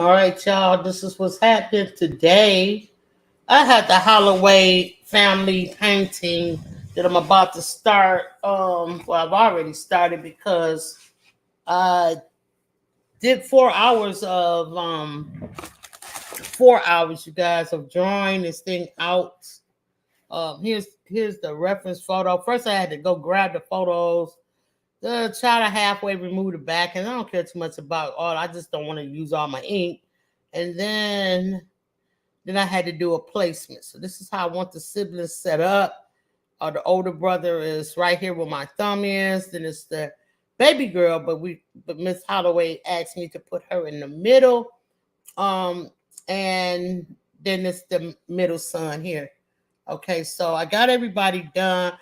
All right, y'all. This is what's happening today. I had the Holloway family painting that I'm about to start. Well, I've already started because I did 4 hours of 4 hours, you guys, of drawing this thing out. Here's the reference photo. First, I had to go grab the photos. Try to halfway remove the back, and I don't care too much about all. I just don't want to use all my ink. And then I had to do a placement. So this is how I want the siblings set up. The older brother is right here where my thumb is. Then it's the baby girl, but Miss Holloway asked me to put her in the middle. And then it's the middle son here. Okay, so I got everybody done.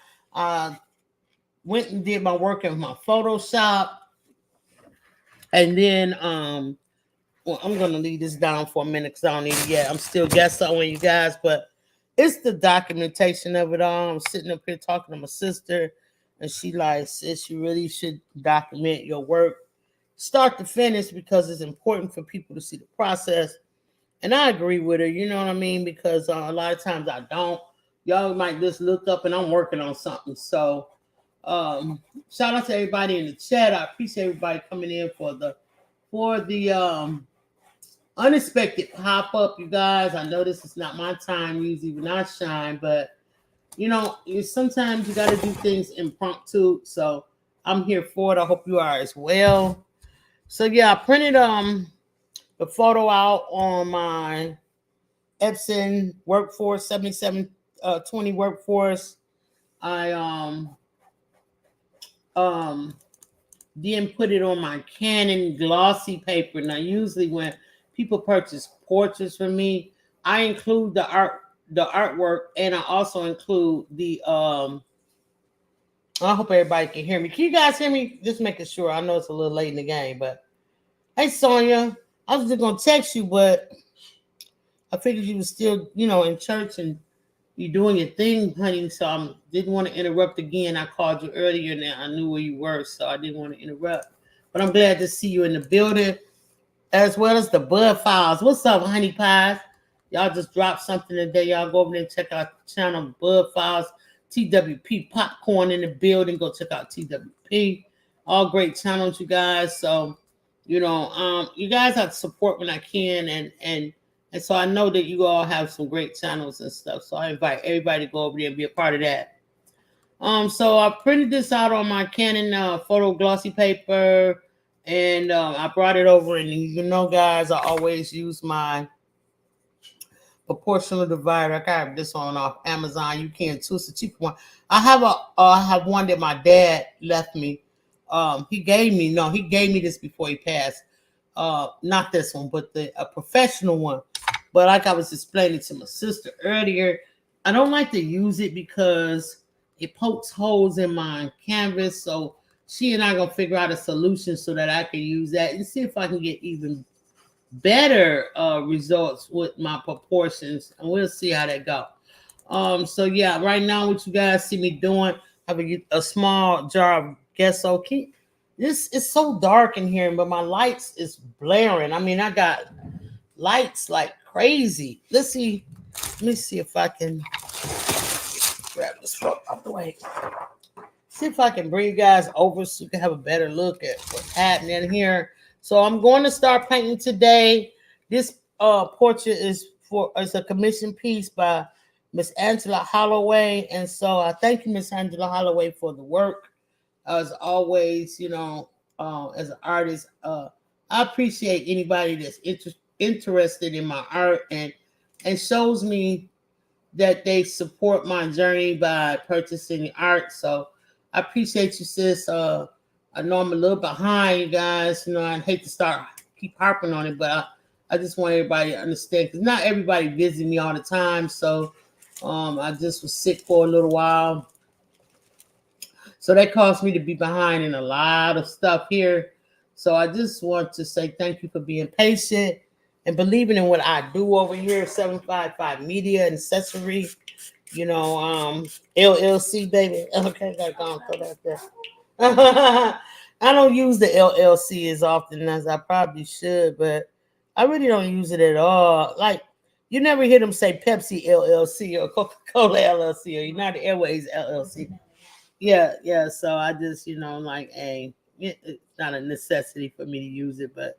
Went and did my work in my Photoshop, and then well, I'm gonna leave this down for a minute because I don't need it yet. I'm still guessing on you guys, but it's the documentation of it all. I'm sitting up here talking to my sister, and she like, sis, you really should document your work, start to finish, because it's important for people to see the process. And I agree with her, you know what I mean? Because a lot of times I don't. Y'all might just look up and I'm working on something. So shout out to everybody in the chat. I appreciate everybody coming in for the unexpected pop-up, you guys. I know this is not my time usually when I shine, but sometimes you got to do things impromptu. So I'm here for it. I hope you are as well. So yeah, I printed the photo out on my Epson Workforce 7720 Workforce. I then put it on my Canon glossy paper. Now, usually when people purchase portraits from me, I include the artwork, and I also include the I hope everybody can hear me. Can you guys hear me? Just making sure. I know it's a little late in the game, but hey, Sonia, I was just gonna text you, but I figured you were still, in church and you're doing your thing, honey. So I didn't want to interrupt again. I called you earlier and I knew where you were, so I didn't want to interrupt. But I'm glad to see you in the building, as well as the Bud Files. What's up, honey pies? Y'all just dropped something today. Y'all go over there and check out the channel, Bud Files. TWP Popcorn in the building. Go check out TWP. All great channels, you guys. So, you guys have to support when I can, and so I know that you all have some great channels and stuff. So I invite everybody to go over there and be a part of that. So I printed this out on my Canon photo glossy paper, and I brought it over. And guys, I always use my proportional divider. I got this one off Amazon. You can too. It's a cheap one. I have one that my dad left me. He gave me this before he passed. Not this one, but a professional one. But like I was explaining to my sister earlier, I don't like to use it because it pokes holes in my canvas. So she and I gonna figure out a solution so that I can use that and see if I can get even better results with my proportions, and we'll see how that go. So yeah, right now what you guys see me doing, I have a small jar of gesso. This is so dark in here, but my lights is blaring. I mean, I got lights like crazy. Let me see if I can grab this rope out the way. See if I can bring you guys over so you can have a better look at what's happening here. So I'm going to start painting today. This portrait is a commission piece by Miss Angela Holloway. And so I thank you, Miss Angela Holloway, for the work. As always, as an artist, I appreciate anybody that's interested in my art and shows me that they support my journey by purchasing art. So I appreciate you, sis. I know I'm a little behind, you guys. I hate to keep harping on it, but I just want everybody to understand, because not everybody visits me all the time. So I just was sick for a little while. So that caused me to be behind in a lot of stuff here. So I just want to say thank you for being patient and believing in what I do over here, 755 Media and Accessory, LLC, baby. Okay, gotta go and throw that there. I don't use the LLC as often as I probably should, but I really don't use it at all. Like, you never hear them say Pepsi LLC or Coca-Cola LLC or United Airways LLC. Yeah, yeah. So I just, like, hey, it's not a necessity for me to use it, but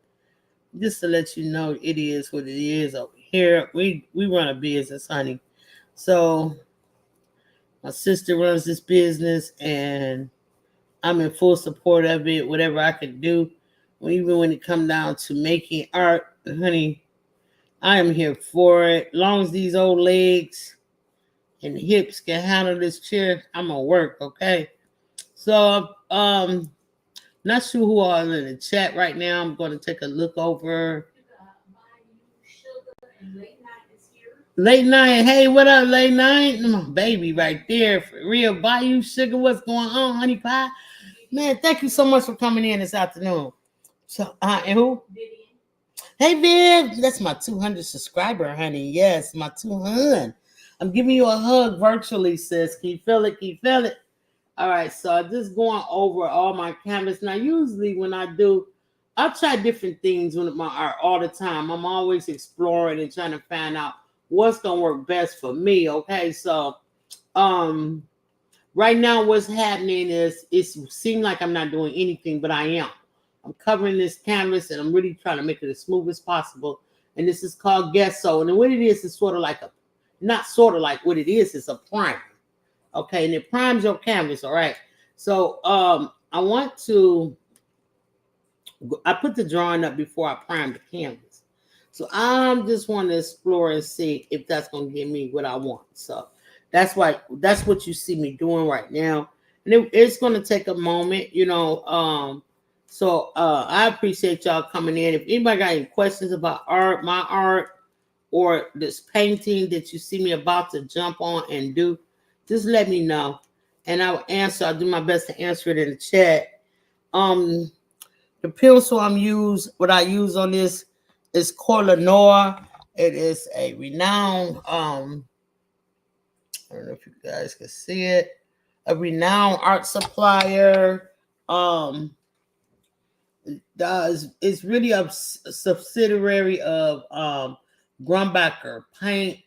just to let you know, it is what it is over here. We run a business, honey. So my sister runs this business, and I'm in full support of it. Whatever I can do, even when it comes down to making art, honey, I am here for it. As long as these old legs and hips can handle this chair, I'm gonna work. Okay. So not sure who are in the chat right now. I'm going to take a look over. Late night. Hey, what up, late night? My baby right there. For real. Bayou Sugar. What's going on, honey pie? Man, thank you so much for coming in this afternoon. So, and who? Hey, Viv. That's my 200 subscriber, honey. Yes, my 200. I'm giving you a hug virtually, sis. Can you feel it? Can you feel it? All right, so I'm just going over all my canvas. Now, usually when I do, I try different things with my art all the time. I'm always exploring and trying to find out what's going to work best for me, okay? So, right now what's happening is it seems like I'm not doing anything, but I am. I'm covering this canvas, and I'm really trying to make it as smooth as possible. And this is called gesso. And what it is sort of like not sort of like what it is, it's a primer. Okay, and it primes your canvas, all right? So I put the drawing up before I prime the canvas. So I'm just want to explore and see if that's going to give me what I want. So that's what you see me doing right now. And it's going to take a moment, So I appreciate y'all coming in. If anybody got any questions about art, my art, or this painting that you see me about to jump on and do, just let me know, and I will answer. I'll do my best to answer it in the chat. The pencil what I use on this is Corlanor. It is a renowned, I don't know if you guys can see it, a renowned art supplier. It's really a subsidiary of Grumbacher Paint.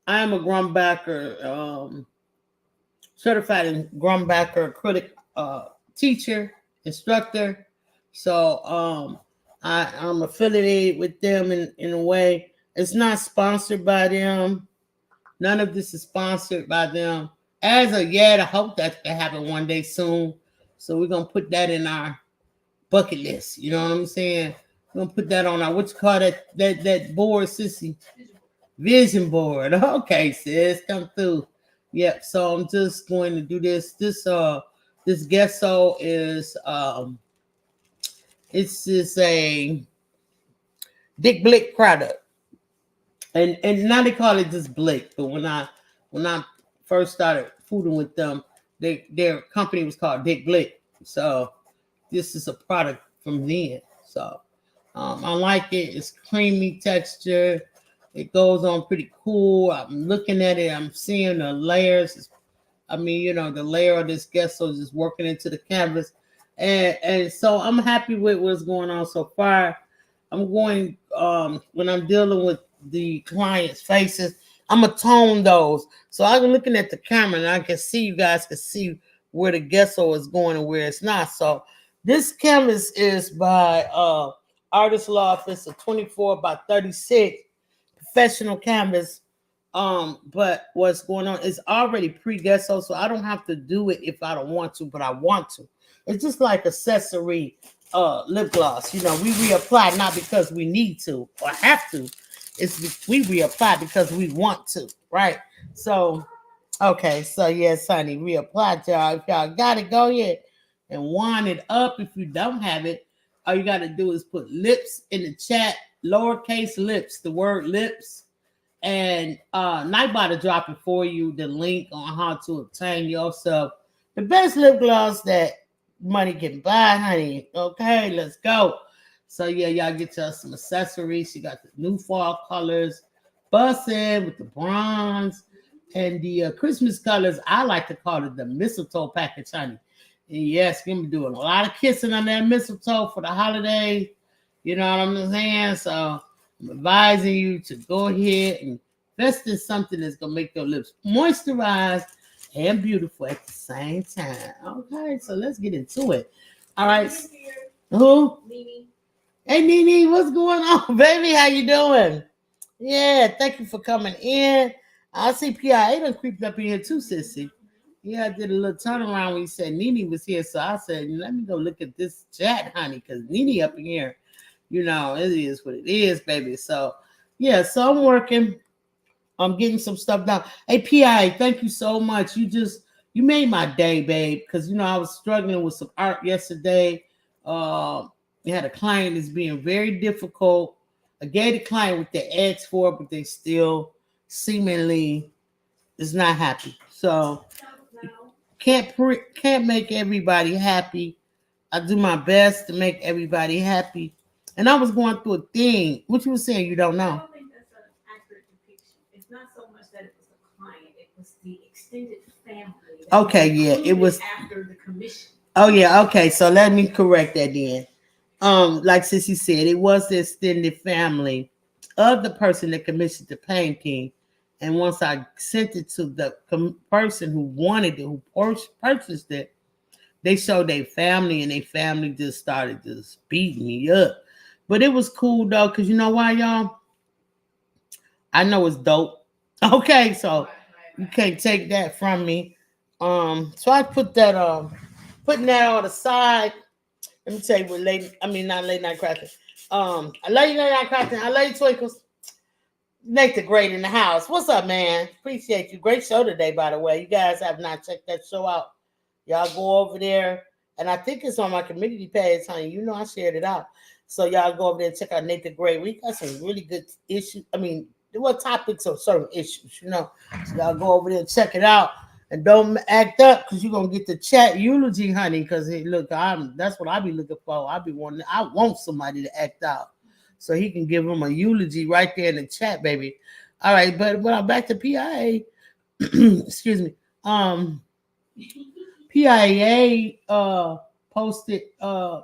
I am a Grumbacher certified in Grumbacher acrylic teacher, instructor. So I'm affiliated with them in a way. It's not sponsored by them. None of this is sponsored by them. As of yet, I hope that can happen one day soon. So we're gonna put that in our bucket list. You know what I'm saying? We're gonna put that on our that board, sissy. Vision board. Okay, sis, come through. Yep. So I'm just going to do this. This gesso is it's just a Blick product, and now they call it just Blick. But when I first started fooling with them, their company was called Blick. So this is a product from then. So I like it. It's creamy texture. It goes on pretty cool. I'm looking at it. I'm seeing the layers. The layer of this gesso is just working into the canvas. And so I'm happy with what's going on so far. I'm going, when I'm dealing with the client's faces, I'm going to tone those. So I'm looking at the camera, and I can see, you guys can see where the gesso is going and where it's not. So this canvas is by Artistro. It's a 24 by 36 professional canvas. But what's going on is already pre-gesso, so I don't have to do it if I don't want to, but I want to. It's just like accessory lip gloss. We reapply not because we need to or have to. We reapply because we want to, right? So, okay, so yes, honey, reapply, y'all. If y'all got it, go ahead and wind it up. If you don't have it, all you got to do is put lips in the chat, lowercase lips, the word lips. And Nite to drop it for you, the link on how to obtain yourself the best lip gloss that money can buy, honey. Okay, let's go. So yeah, y'all get y'all some accessories. You got the new fall colors, bussin' with the bronze and the Christmas colors. I like to call it the mistletoe package, honey. And yes, we're gonna be doing a lot of kissing on that mistletoe for the holiday. You know what I'm saying? So I'm advising you to go ahead and invest in something that's gonna make your lips moisturized and beautiful at the same time. Okay, so let's get into it. All right. Who? Nene. Hey Nene, what's going on, baby? How you doing? Yeah, thank you for coming in. I see PIA done creeped up in here too, sissy. Yeah, I did a little turnaround when you said Nene was here, so I said, let me go look at this chat, honey, because Nene up in here, you know, it is what it is, baby. So, yeah, so I'm working. I'm getting some stuff done. Hey, PI, thank you so much. You made my day, babe, because, you know, I was struggling with some art yesterday. We had a client that's being very difficult. I gave the client what they asked for, but they still seemingly is not happy. So can't make everybody happy. I do my best to make everybody happy. And I was going through a thing. What you were saying, you don't know. I don't think that's an accurate depiction. It's not so much that it was the client, it was the extended family. Okay, yeah, it was after the commission. Oh yeah, okay. So let me correct that then. Like Sissy said, it was the extended family of the person that commissioned the painting. And once I sent it to the person who wanted it, who purchased it, they showed their family, and their family just started just beating me up. But it was cool though, because you know why, y'all? I know it's dope. Okay, so you can't take that from me. So I put that putting that on the side. Let me tell you what not late night crafting. I love you, late night crafting. I love you, Twinkles. Nate the Great in the house. What's up, man? Appreciate you. Great show today, by the way. You guys have not checked that show out. Y'all go over there, and I think it's on my community page, honey. You know I shared it out. So y'all go over there and check out Nate the Great. We got some really good issues. I mean, what topics of certain issues, you know. So y'all go over there and check it out. And don't act up, because you're gonna get the chat eulogy, honey. Because look, that's what I be looking for. I want somebody to act out, so he can give him a eulogy right there in the chat, baby. All right, but when I'm back to PIA, excuse me. PIA posted on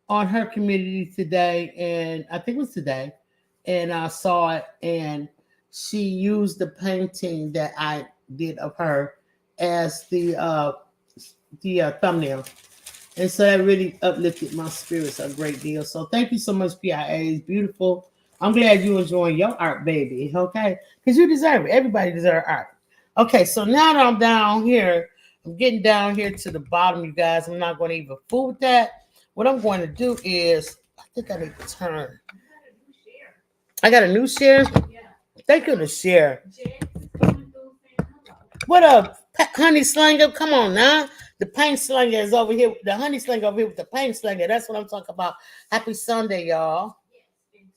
her community today, and I think it was today, and I saw it, and she used the painting that I did of her as the thumbnail, and so that really uplifted my spirits a great deal. So thank you so much, PIA. It's beautiful. I'm glad you enjoying your art, baby. Okay, because you deserve it. Everybody deserves art. Okay, so now that I'm down here, I'm getting down here to the bottom, you guys. I'm not going to even fool with that. What I'm going to do is, I think I need to turn. I got a new share. Yeah. Thank you to share. What up, honey slinger? Come on now. The paint slinger is over here. The honey slinger over here with the paint slinger. That's what I'm talking about. Happy Sunday, y'all. Yes, and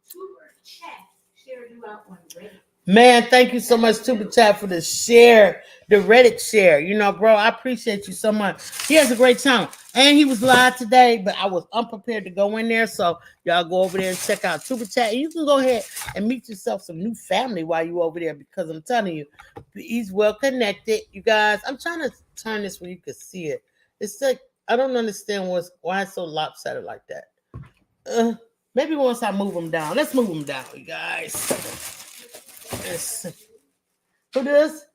Tuber Chat shared you out on Reddit. Man, thank you so much, Tuber Chat, for the share, the Reddit share. You know, bro, I appreciate you so much. He has a great channel. And he was live today, but I was unprepared to go in there. So y'all go over there and check out Tuber Chat. And you can go ahead and meet yourself some new family while you over there, because I'm telling you, he's well connected. You guys, I'm trying to turn this where you can see it. It's like, I don't understand why it's so lopsided like that. Maybe once I move them down. Let's move them down, you guys. Who this?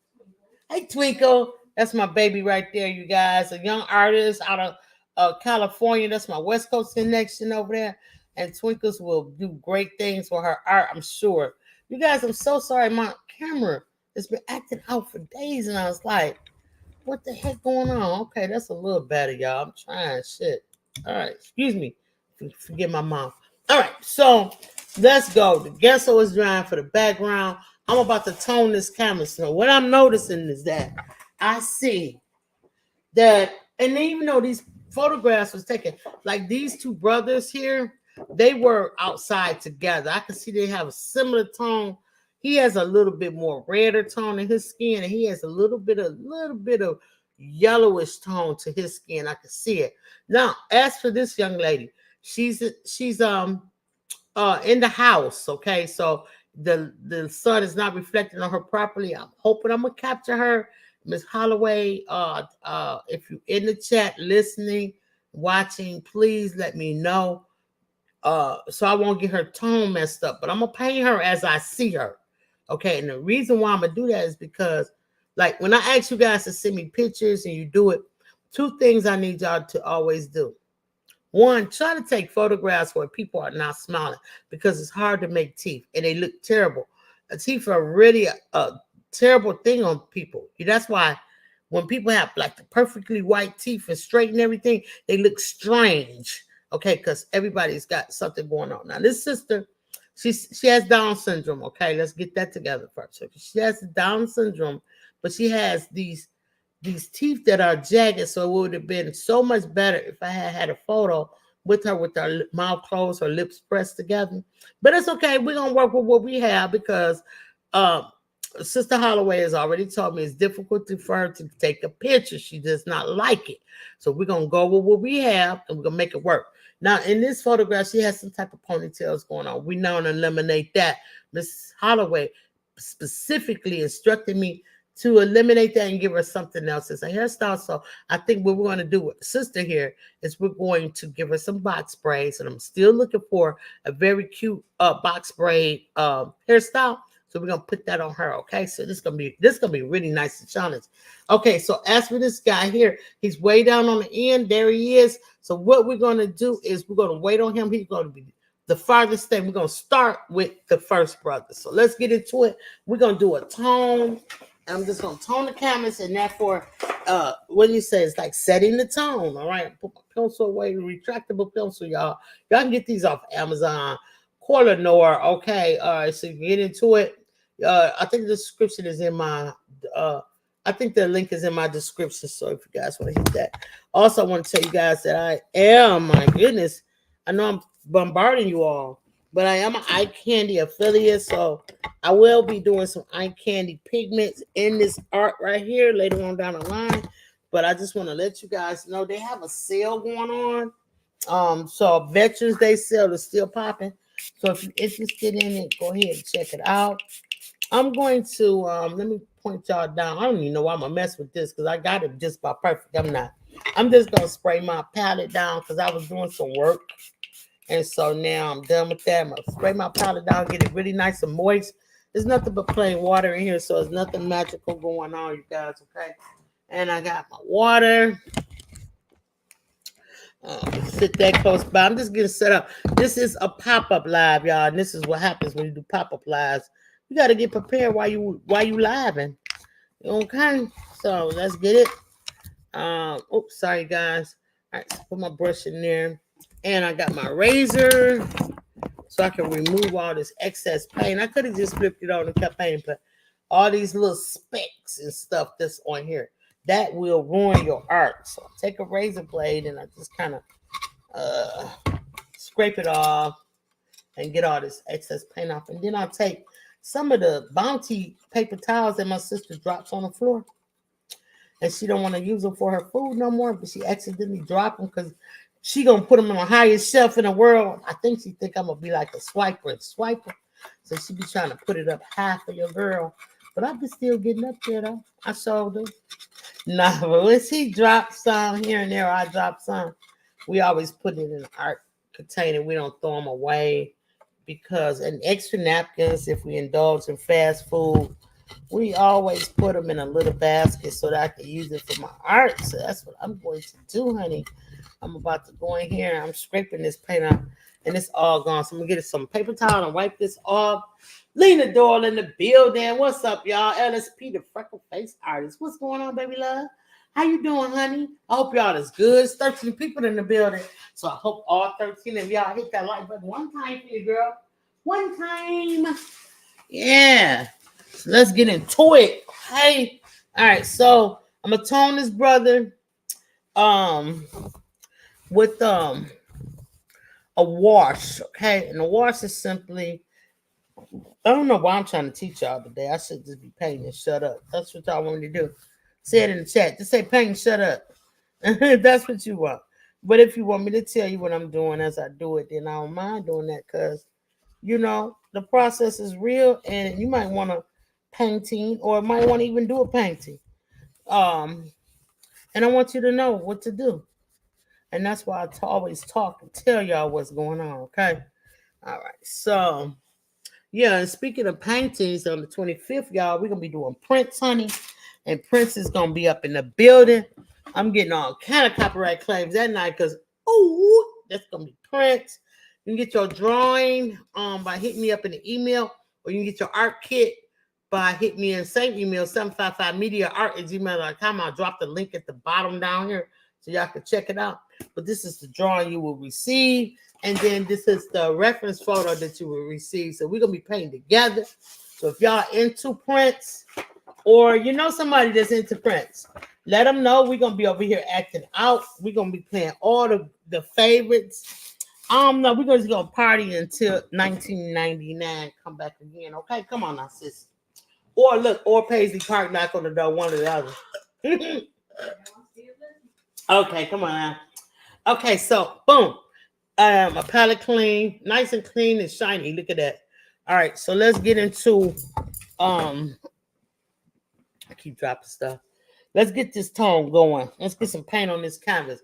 Hey, Twinkle. That's my baby right there, you guys. A young artist out of California. That's my West Coast connection over there. And Twinkles will do great things for her art, I'm sure. You guys, I'm so sorry. My camera has been acting out for days, and I was like, what the heck going on? Okay, that's a little better, y'all. I'm trying shit. All right, excuse me. Forget my mom. All right, so let's go. The gesso is drying for the background. I'm about to tone this camera. So what I'm noticing is that I see that, and even though these photographs was taken, like these two brothers here, they were outside together. I can see they have a similar tone. He has a little bit more redder tone in his skin, and he has a little bit of yellowish tone to his skin. I can see it. Now, as for this young lady, she's in the house. Okay, so the sun is not reflecting on her properly. I'm hoping I'm gonna capture her. Miss Holloway, if you're in the chat listening, watching, please let me know. So I won't get her tone messed up. But I'm gonna paint her as I see her. Okay, and the reason why I'm gonna do that is because, like, when I ask you guys to send me pictures and you do it, two things I need y'all to always do. One, try to take photographs where people are not smiling because it's hard to make teeth and they look terrible. Teeth are really a terrible thing on people. That's why when people have like the perfectly white teeth and straight and everything, they look strange. Okay, because everybody's got something going on. Now, this sister, she has Down syndrome. Okay, let's get that together first. So she has Down syndrome, but she has these teeth that are jagged. So it would have been so much better if I had had a photo with her with her mouth closed, her lips pressed together. But it's okay. We're gonna work with what we have because um, Sister Holloway has already told me it's difficult for her to take a picture. She does not like it. So we're gonna go with what we have and we're gonna make it work. Now in this photograph, she has some type of ponytails going on. We now eliminate that. Miss Holloway specifically instructed me to eliminate that and give her something else as a hairstyle. So I think what we're going to do with sister here is we're going to give her some box braids, and I'm still looking for a very cute box braid hairstyle. So we're gonna put that on her. Okay, so this gonna be really nice and challenging. Okay, so as for this guy here, he's way down on the end. There he is. So what we're gonna do is we're gonna wait on him. He's gonna be the farthest thing. We're gonna start with the first brother. So let's get into it. We're gonna do a tone. I'm just gonna tone the canvas, and therefore, what do you say? It's like setting the tone. All right, put my pencil away, retractable pencil, y'all. Y'all can get these off Amazon, Corlanor. Okay, all right. So you get into it. I think the description is in my. I think the link is in my description. So if you guys want to hit that. Also, I want to tell you guys that I am. My goodness, I know I'm bombarding you all, but I am an eye candy affiliate. So I will be doing some eye candy pigments in this art right here later on down the line. But I just want to let you guys know they have a sale going on. So Veterans Day sale is still popping. So if you're interested in it, go ahead and check it out. I'm going to let me point y'all down. I don't even know why I'm gonna mess with this because I got it just about perfect. I'm not. I'm just gonna spray my palette down because I was doing some work. And so now I'm done with that. I'm gonna spray my palette down, get it really nice and moist. There's nothing but plain water in here, so there's nothing magical going on, you guys. Okay. And I got my water. Sit that close by. I'm just getting set up. This is a pop-up live, y'all. And this is what happens when you do pop-up lives. You got to get prepared while you living. Okay. So let's get it. Oops, sorry guys. All right, so put my brush in there. And I got my razor so I can remove all this excess paint. I could have just flipped it on and kept painting, but all these little specks and stuff that's on here, that will ruin your art. So I take a razor blade and I just kind of scrape it off and get all this excess paint off. And then I'll take some of the Bounty paper towels that my sister drops on the floor. And she don't want to use them for her food no more, but she accidentally dropped them because she gonna put them on the highest shelf in the world. I think she think I'm gonna be like a swiper. So she be trying to put it up high for your girl. But I be still getting up there though. I showed her. Nah, but when she drops some here and there, I drop some. We always put it in an art container. We don't throw them away because and extra napkins if we indulge in fast food. We always put them in a little basket so that I can use it for my art. So that's what I'm going to do, honey. I'm about to go in here and I'm scraping this paint out and it's all gone. So I'm gonna get some paper towel and wipe this off. Lena Doyle in the building. What's up, y'all? LSP, the freckle face artist. What's going on, baby love? How you doing, honey? I hope y'all is good. It's 13 people in the building. So I hope all 13 of y'all hit that like button one time for you, girl. One time. Yeah. So let's get into it. Hey. All right. So I'm gonna tone this brother with a wash. Okay. And the wash is simply I don't know why I'm trying to teach y'all today. I should just be painting and shut up. That's what y'all want me to do. Say it in the chat. Just say paint and shut up. That's what you want. But if you want me to tell you what I'm doing as I do it, then I don't mind doing that because, you know, the process is real and you might want to painting or might want to even do a painting. And I want you to know what to do. And that's why I always talk and tell y'all what's going on, okay? All right, so yeah, and speaking of paintings, on the 25th, y'all, we're gonna be doing Prince, honey. And Prince is gonna be up in the building. I'm getting all kind of copyright claims that night because that's gonna be Prince. You can get your drawing by hitting me up in the email, or you can get your art kit by hitting me in the same email, 755mediaart@gmail.com. I'll drop the link at the bottom down here so y'all can check it out. But this is the drawing you will receive. And then this is the reference photo that you will receive. So we're going to be painting together. So if y'all into Prince, or you know somebody that's into Prince, let them know. We're going to be over here acting out. We're going to be playing all the favorites. No, we're just going to party until 1999. Come back again. Okay, come on now, sis. Or look, or Paisley Park, knock on the door, one or the other. Okay, come on now. Okay, so boom. A palette clean, nice and clean and shiny. Look at that. All right, so let's get into I keep dropping stuff. Let's get this tone going. Let's get some paint on this canvas.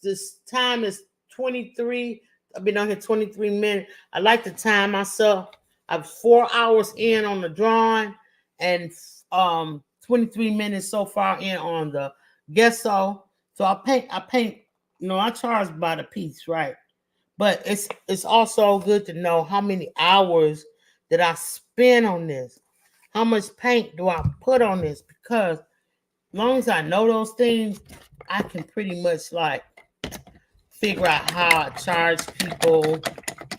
This time is 23. I've been on here 23 minutes. I like to time myself. I'm 4 hours in on the drawing and 23 minutes so far in on the gesso. So I paint. I charge by the piece, right? But it's also good to know how many hours that I spend on this. How much paint do I put on this? Because as long as I know those things, I can pretty much like figure out how I charge people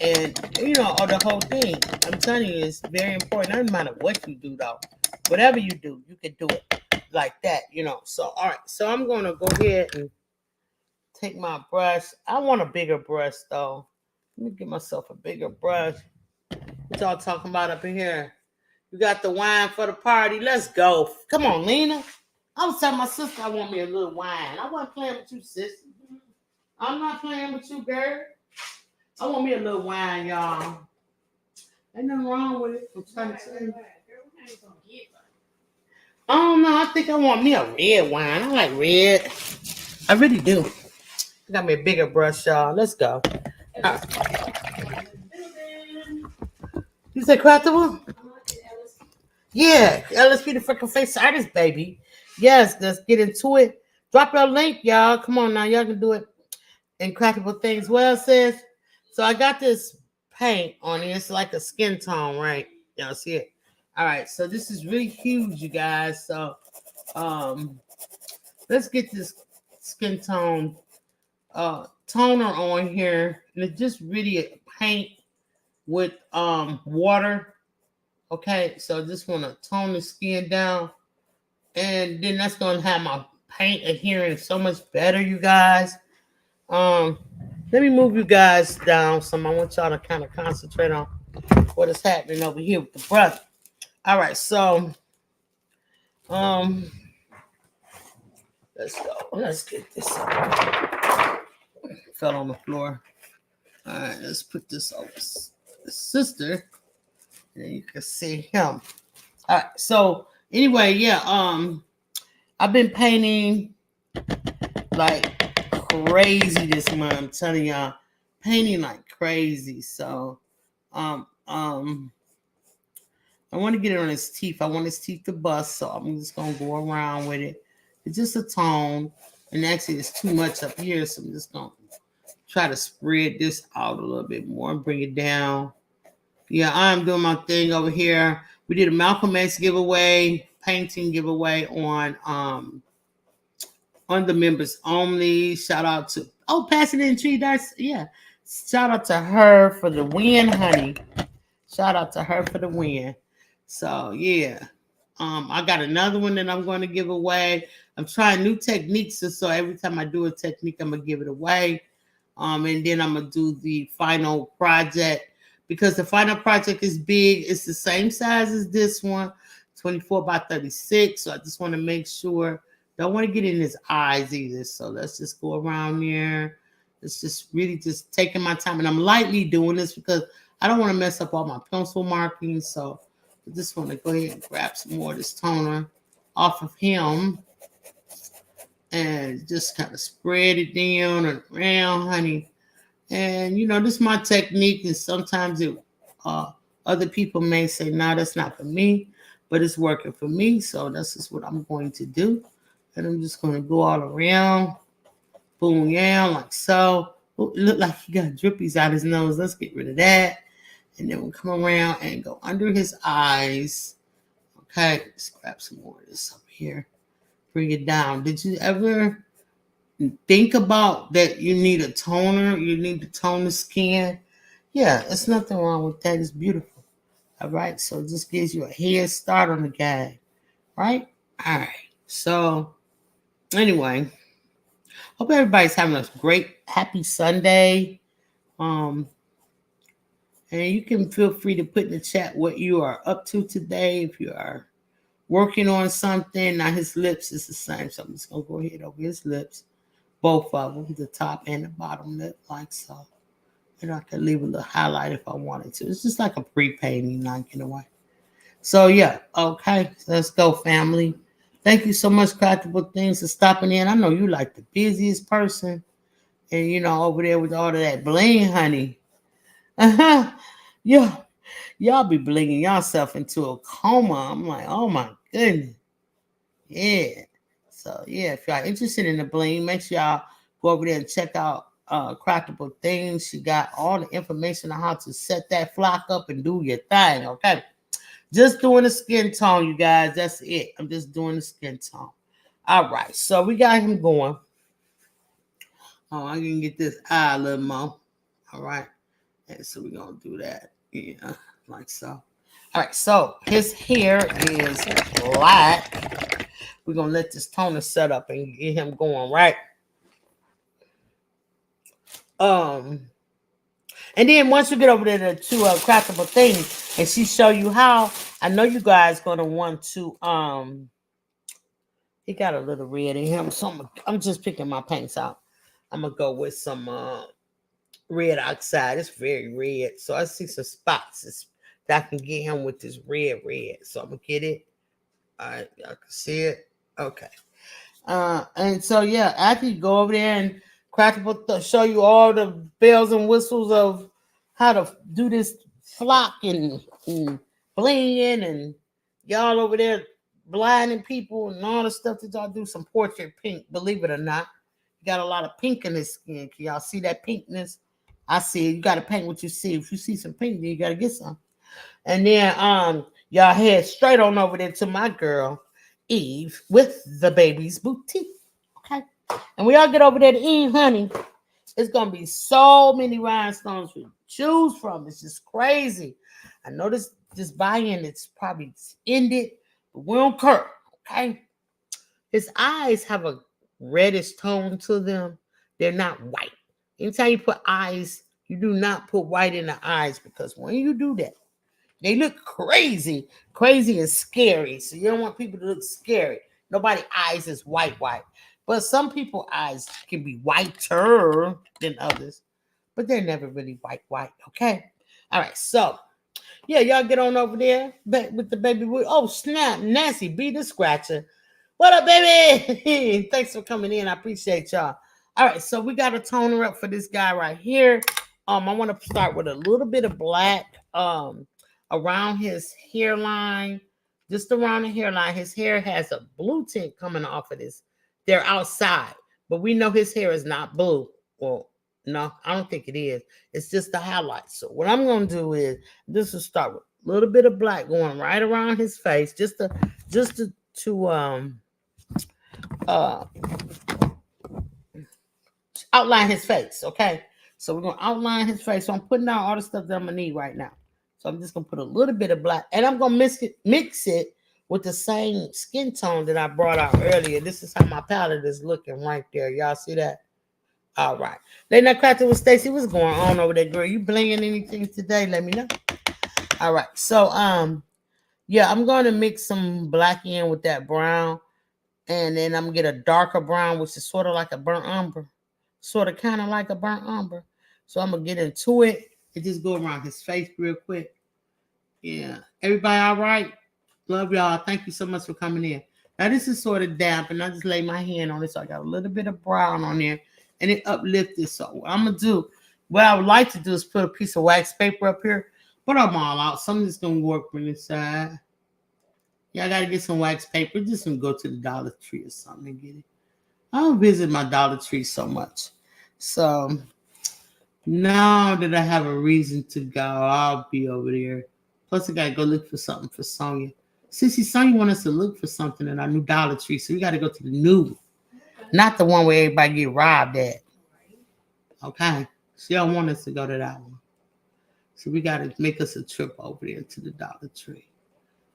and or the whole thing. I'm telling you, it's very important. Doesn't matter what you do though. Whatever you do, you can do it like that, So all right. So I'm gonna go ahead and take my brush. I want a bigger brush though. Let me get myself a bigger brush. What y'all talking about up in here? You got the wine for the party. Let's go. Come on, Lena. I was telling my sister I want me a little wine. I wasn't playing with you, sis. I'm not playing with you, girl. I want me a little wine, y'all. Ain't nothing wrong with it. I'm trying to tell you. I don't know. I think I want me a red wine. I like red. I really do. I got me a bigger brush, y'all. Let's go. You said craftable? Yeah, LSP the freaking face artist, baby. Yes, let's get into it. Drop your link, y'all. Come on now, y'all can do it. Incredible things. Well, sis. So I got this paint on it. It's like a skin tone, right? Y'all see it? All right. So this is really huge, you guys. So let's get this skin tone toner on here. And it's just really a paint with water. Okay, so just want to tone the skin down. And then that's going to have my paint adhering so much better, you guys. Let me move you guys down some. I want y'all to kind of concentrate on what is happening over here with the brush. All right, so let's go. Let's get this up. Fell on the floor. All right, let's put this over the sister. And you can see him. All right, so anyway, yeah, I've been painting like crazy this month. I'm telling y'all, painting like crazy. So I want to get it on his teeth. I want his teeth to bust, so I'm just gonna go around with it. It's just a tone, and actually it's too much up here, so I'm just gonna try to spread this out a little bit more and bring it down. Yeah, I'm doing my thing over here. We did a Malcolm X giveaway, painting giveaway on the members only. Shout out to Passing in Tree. Yeah. Shout out to her for the win, honey. Shout out to her for the win. So yeah. I got another one that I'm going to give away. I'm trying new techniques, so every time I do a technique, I'm gonna give it away. And then I'm gonna do the final project because the final project is big. It's the same size as this one, 24 by 36. So I just want to make sure. Don't want to get in his eyes either. So let's just go around here. It's just really just taking my time. And I'm lightly doing this because I don't want to mess up all my pencil markings. So I just want to go ahead and grab some more of this toner off of him. and just kind of spread it down and around, honey. And you know, this is my technique, and sometimes it other people may say, no, that's not for me, but it's working for me. So this is what I'm going to do. And I'm just going to go all around, boom, yeah, like so. Oh, it looked like he got drippies out his nose. Let's get rid of that. And then we'll come around and go under his eyes. Okay, let's grab some more of this up here. Bring it down. Did you ever think about that you need a toner? You need to tone the skin. Yeah, there's nothing wrong with that. It's beautiful. All right, so it just gives you a head start on the guy, right? All right. So anyway, hope everybody's having a great, happy Sunday. Um, and you can feel free to put in the chat what you are up to today. If you are working on something, now his lips is the same, so I'm just gonna go ahead over his lips, both of them, the top and the bottom lip, like so. And I can leave a little highlight if I wanted to. It's just like a pre-painting, like in a way. So yeah, okay, so let's go, family. Thank you so much, Craftable Things, for stopping in. I know you like the busiest person, and you know over there with all of that bling, honey. Yeah, y'all be blinging yourself into a coma. I'm like, oh my goodness, yeah. So yeah, if y'all interested in the bling, make sure y'all go over there and check out Craftable Things. She got all the information on how to set that flock up and do your thing. Okay. Just doing the skin tone, you guys. That's it. I'm just doing the skin tone. All right. So we got him going. Oh, I can get this eye a little more. All right. And so we're going to do that. Yeah, like so. All right. So his hair is black. We're going to let this toner set up and get him going, right? And then once you get over there to Craftable Things and she show you how, I know you guys going to want to he got a little red in him, so I'm just picking my paints out. I'm gonna go with some red oxide. It's very red, so I see some spots that I can get him with this red. So I'm gonna get it. All right, y'all can see it. Okay. And so yeah, after you go over there and Craftable show you all the bells and whistles of how to do this flock and blinging, and y'all over there blinding people and all the stuff that y'all do. Some portrait pink, believe it or not. You got a lot of pink in his skin. Can y'all see that pinkness? I see it. You got to paint what you see. If you see some pink, then you got to get some. And then y'all head straight on over there to my girl Eve with the baby's boutique. Okay. And we all get over there to Eve, honey. It's gonna be so many rhinestones to choose from. It's just crazy. I know this buy-in, it's probably ended, but we don't care. Okay. His eyes have a reddish tone to them. They're not white. Anytime you put eyes, you do not put white in the eyes, because when you do that, they look crazy. Crazy and scary. So you don't want people to look scary. Nobody's eyes is white. But some people's eyes can be whiter than others. But they're never really white. Okay? All right. So, yeah, y'all get on over there with the baby. Oh, snap. Nancy, be the scratcher. What up, baby? Thanks for coming in. I appreciate y'all. All right. So we got a toner up for this guy right here. I want to start with a little bit of black. Around his hairline, just around the hairline. His hair has a blue tint coming off of this. They're outside, but we know his hair is not blue. Well, no, I don't think it is. It's just the highlights. So what I'm going to do is this will start with a little bit of black going right around his face, just to outline his face. Okay, so we're going to outline his face. So I'm putting out all the stuff that I'm going to need right now. So I'm just going to put a little bit of black, and I'm going to mix it with the same skin tone that I brought out earlier. This is how my palette is looking right there. Y'all see that? All right. Late Night Crafting with Stacy. What's going on over there, girl? You blinging anything today? Let me know. All right. So, yeah, I'm going to mix some black in with that brown, and then I'm going to get a darker brown, which is sort of like a burnt umber. Sort of kind of like a burnt umber. So I'm going to get into it. And just go around his face real quick. Yeah. Everybody all right? Love y'all. Thank you so much for coming in. Now this is sort of damp, and I just lay my hand on it, so I got a little bit of brown on there, and it uplifted. So what I'm gonna do, what I would like to do is put a piece of wax paper up here, but I'm all out. Something's gonna work from this side. Yeah, I gotta get some wax paper. Just gonna go to the Dollar Tree or something and get it. I don't visit my Dollar Tree so much, so now that I have a reason to go, I'll be over there. Plus, I gotta go look for something for Sonya. Sissy, Sonya want us to look for something in our new Dollar Tree, so we gotta go to the new, not the one where everybody get robbed at. Okay, she don't want us to go to that one, so we gotta make us a trip over there to the Dollar Tree.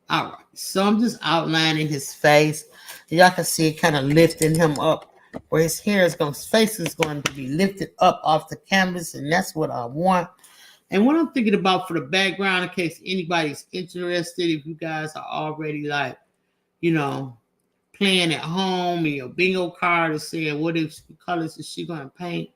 All right, so I'm just outlining his face. Y'all can see it kind of lifting him up, where his hair is going, his face is going to be lifted up off the canvas, and that's what I want. And what I'm thinking about for the background, in case anybody's interested, if you guys are already like, you know, playing at home, and your bingo card is saying what colors is she going to paint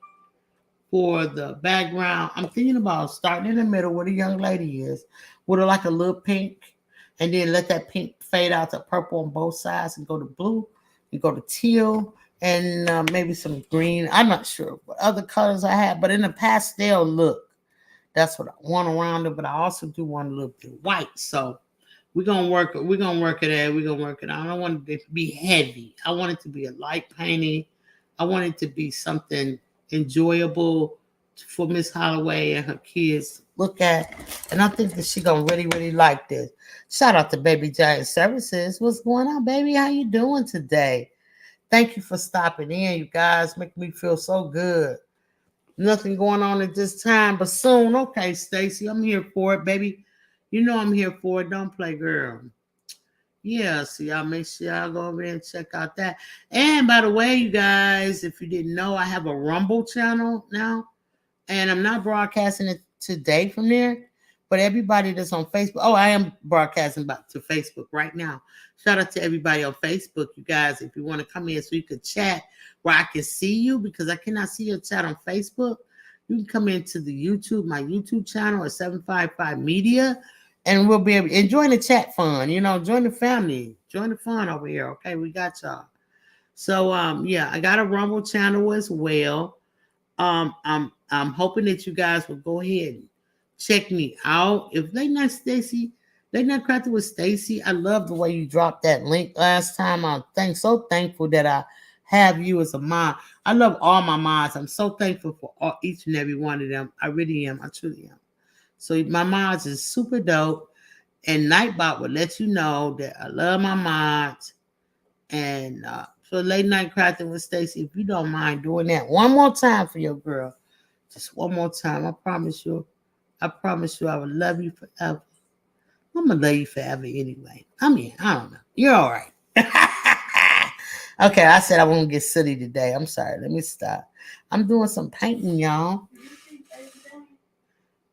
for the background, I'm thinking about starting in the middle where the young lady is, with like a little pink, and then let that pink fade out to purple on both sides and go to blue and go to teal and maybe some green. I'm not sure what other colors I have, but in a pastel look, that's what I want around it. But I also do want a little bit white. So we're gonna work it. We're gonna work it out. We're gonna work it out. I don't want it to be heavy. I want it to be a light painting. I want it to be something enjoyable for Miss Holloway and her kids to look at. And I think that she's gonna really, really like this. Shout out to Baby Giant Services. What's going on, baby? How you doing today? Thank you for stopping in, you guys. Make me feel so good. Nothing going on at this time, but soon. Okay, Stacy, I'm here for it, baby. You know I'm here for it. Don't play, girl. Yeah, so y'all make sure y'all go over there and check out that. And by the way, you guys, if you didn't know, I have a Rumble channel now, and I'm not broadcasting it today from there. But everybody that's on Facebook, oh, I am broadcasting back to Facebook right now. Shout out to everybody on Facebook, you guys. If you want to come in so you can chat where I can see you, because I cannot see your chat on Facebook, you can come into the YouTube, my YouTube channel at 755 Media, and we'll be able to enjoy the chat fun. You know, join the family, join the fun over here. Okay, we got y'all. So yeah, I got a Rumble channel as well. I'm hoping that you guys will go ahead and check me out. If they not Stacy, they not crafted with Stacy. I love the way you dropped that link last time. I'm so thankful that I have you as a mod. I love all my mods. I'm so thankful for each and every one of them. I really am. I truly am. So my mods is super dope. And Nightbot will let you know that I love my mods. And for late night crafting with Stacy, if you don't mind doing that one more time for your girl, just one more time, I promise you I would love you forever. I'm gonna love you forever anyway. I mean, I don't know. You're all right. Okay, I said I won't get silly today. I'm sorry. Let me stop. I'm doing some painting, y'all.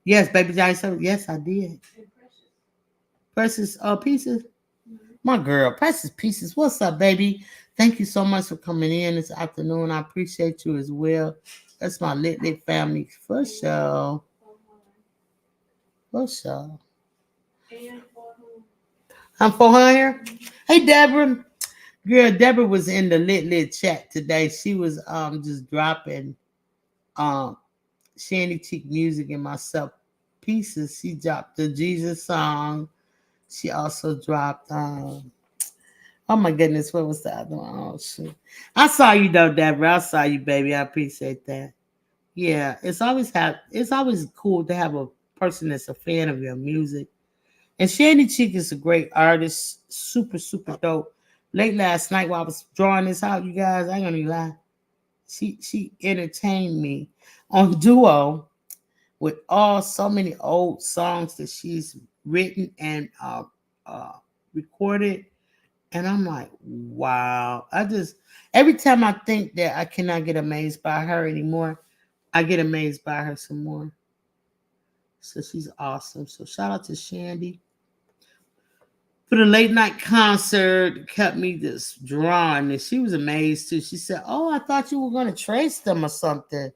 Yes, baby Johnny. Yes, I did. Precious Pieces. My girl, Precious Pieces. What's up, baby? Thank you so much for coming in this afternoon. I appreciate you as well. That's my lit family for sure. For sure. I'm for her. Hey, Deborah. Girl, Deborah was in the lit chat today. She was just dropping Shandy Cheek music and myself pieces. She dropped the Jesus song. She also dropped oh my goodness, what was the other one? Oh shoot. I saw you though, Deborah. I saw you, baby. I appreciate that. Yeah, it's always cool to have a person that's a fan of your music. And Shandy Cheek is a great artist, super, super dope. Late last night while I was drawing this out, you guys, I ain't gonna lie. She entertained me on Duo with so many old songs that she's written and recorded. And I'm like, wow. Every time I think that I cannot get amazed by her anymore, I get amazed by her some more. So she's awesome. So shout out to Shandy. For the late night concert, kept me just drawing. And she was amazed too. She said, oh, I thought you were going to trace them or something.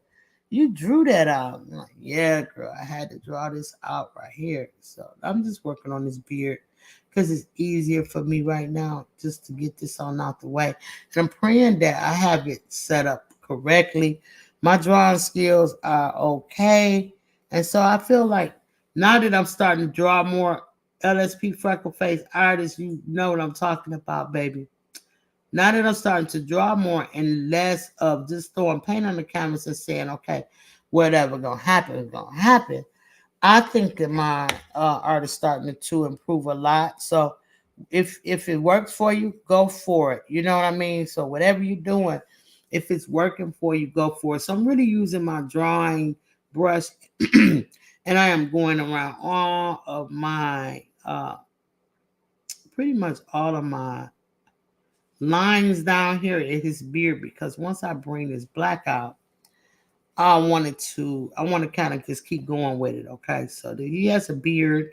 You drew that out. I'm like, yeah, girl, I had to draw this out right here. So I'm just working on this beard. because it's easier for me right now just to get this on out the way. And I'm praying that I have it set up correctly. My drawing skills are okay. And so I feel like now that I'm starting to draw more LSP freckle face artists, you know what I'm talking about, baby. Now that I'm starting to draw more and less of just throwing paint on the canvas and saying, okay, whatever gonna happen is gonna happen. I think that my art is starting to improve a lot. So if it works for you, go for it. You know what I mean? So whatever you're doing, if it's working for you, go for it. So I'm really using my drawing brush and I am going around all of my pretty much all of my lines down here in his beard, because once I bring this black out, I want to kind of just keep going with it. Okay, so he has a beard,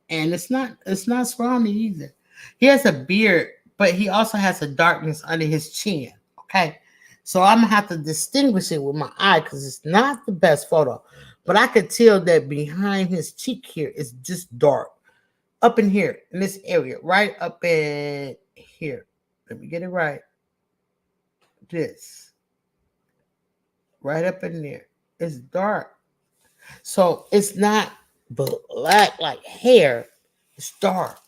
and it's not scrawny either. He has a beard, but he also has a darkness under his chin. Okay, so I'm gonna have to distinguish it with my eye because it's not the best photo, but I could tell that behind his cheek here is just dark. Up in here, in this area, right up in here. Let me get it right. This, right up in there. It's dark. So it's not black like hair. It's dark.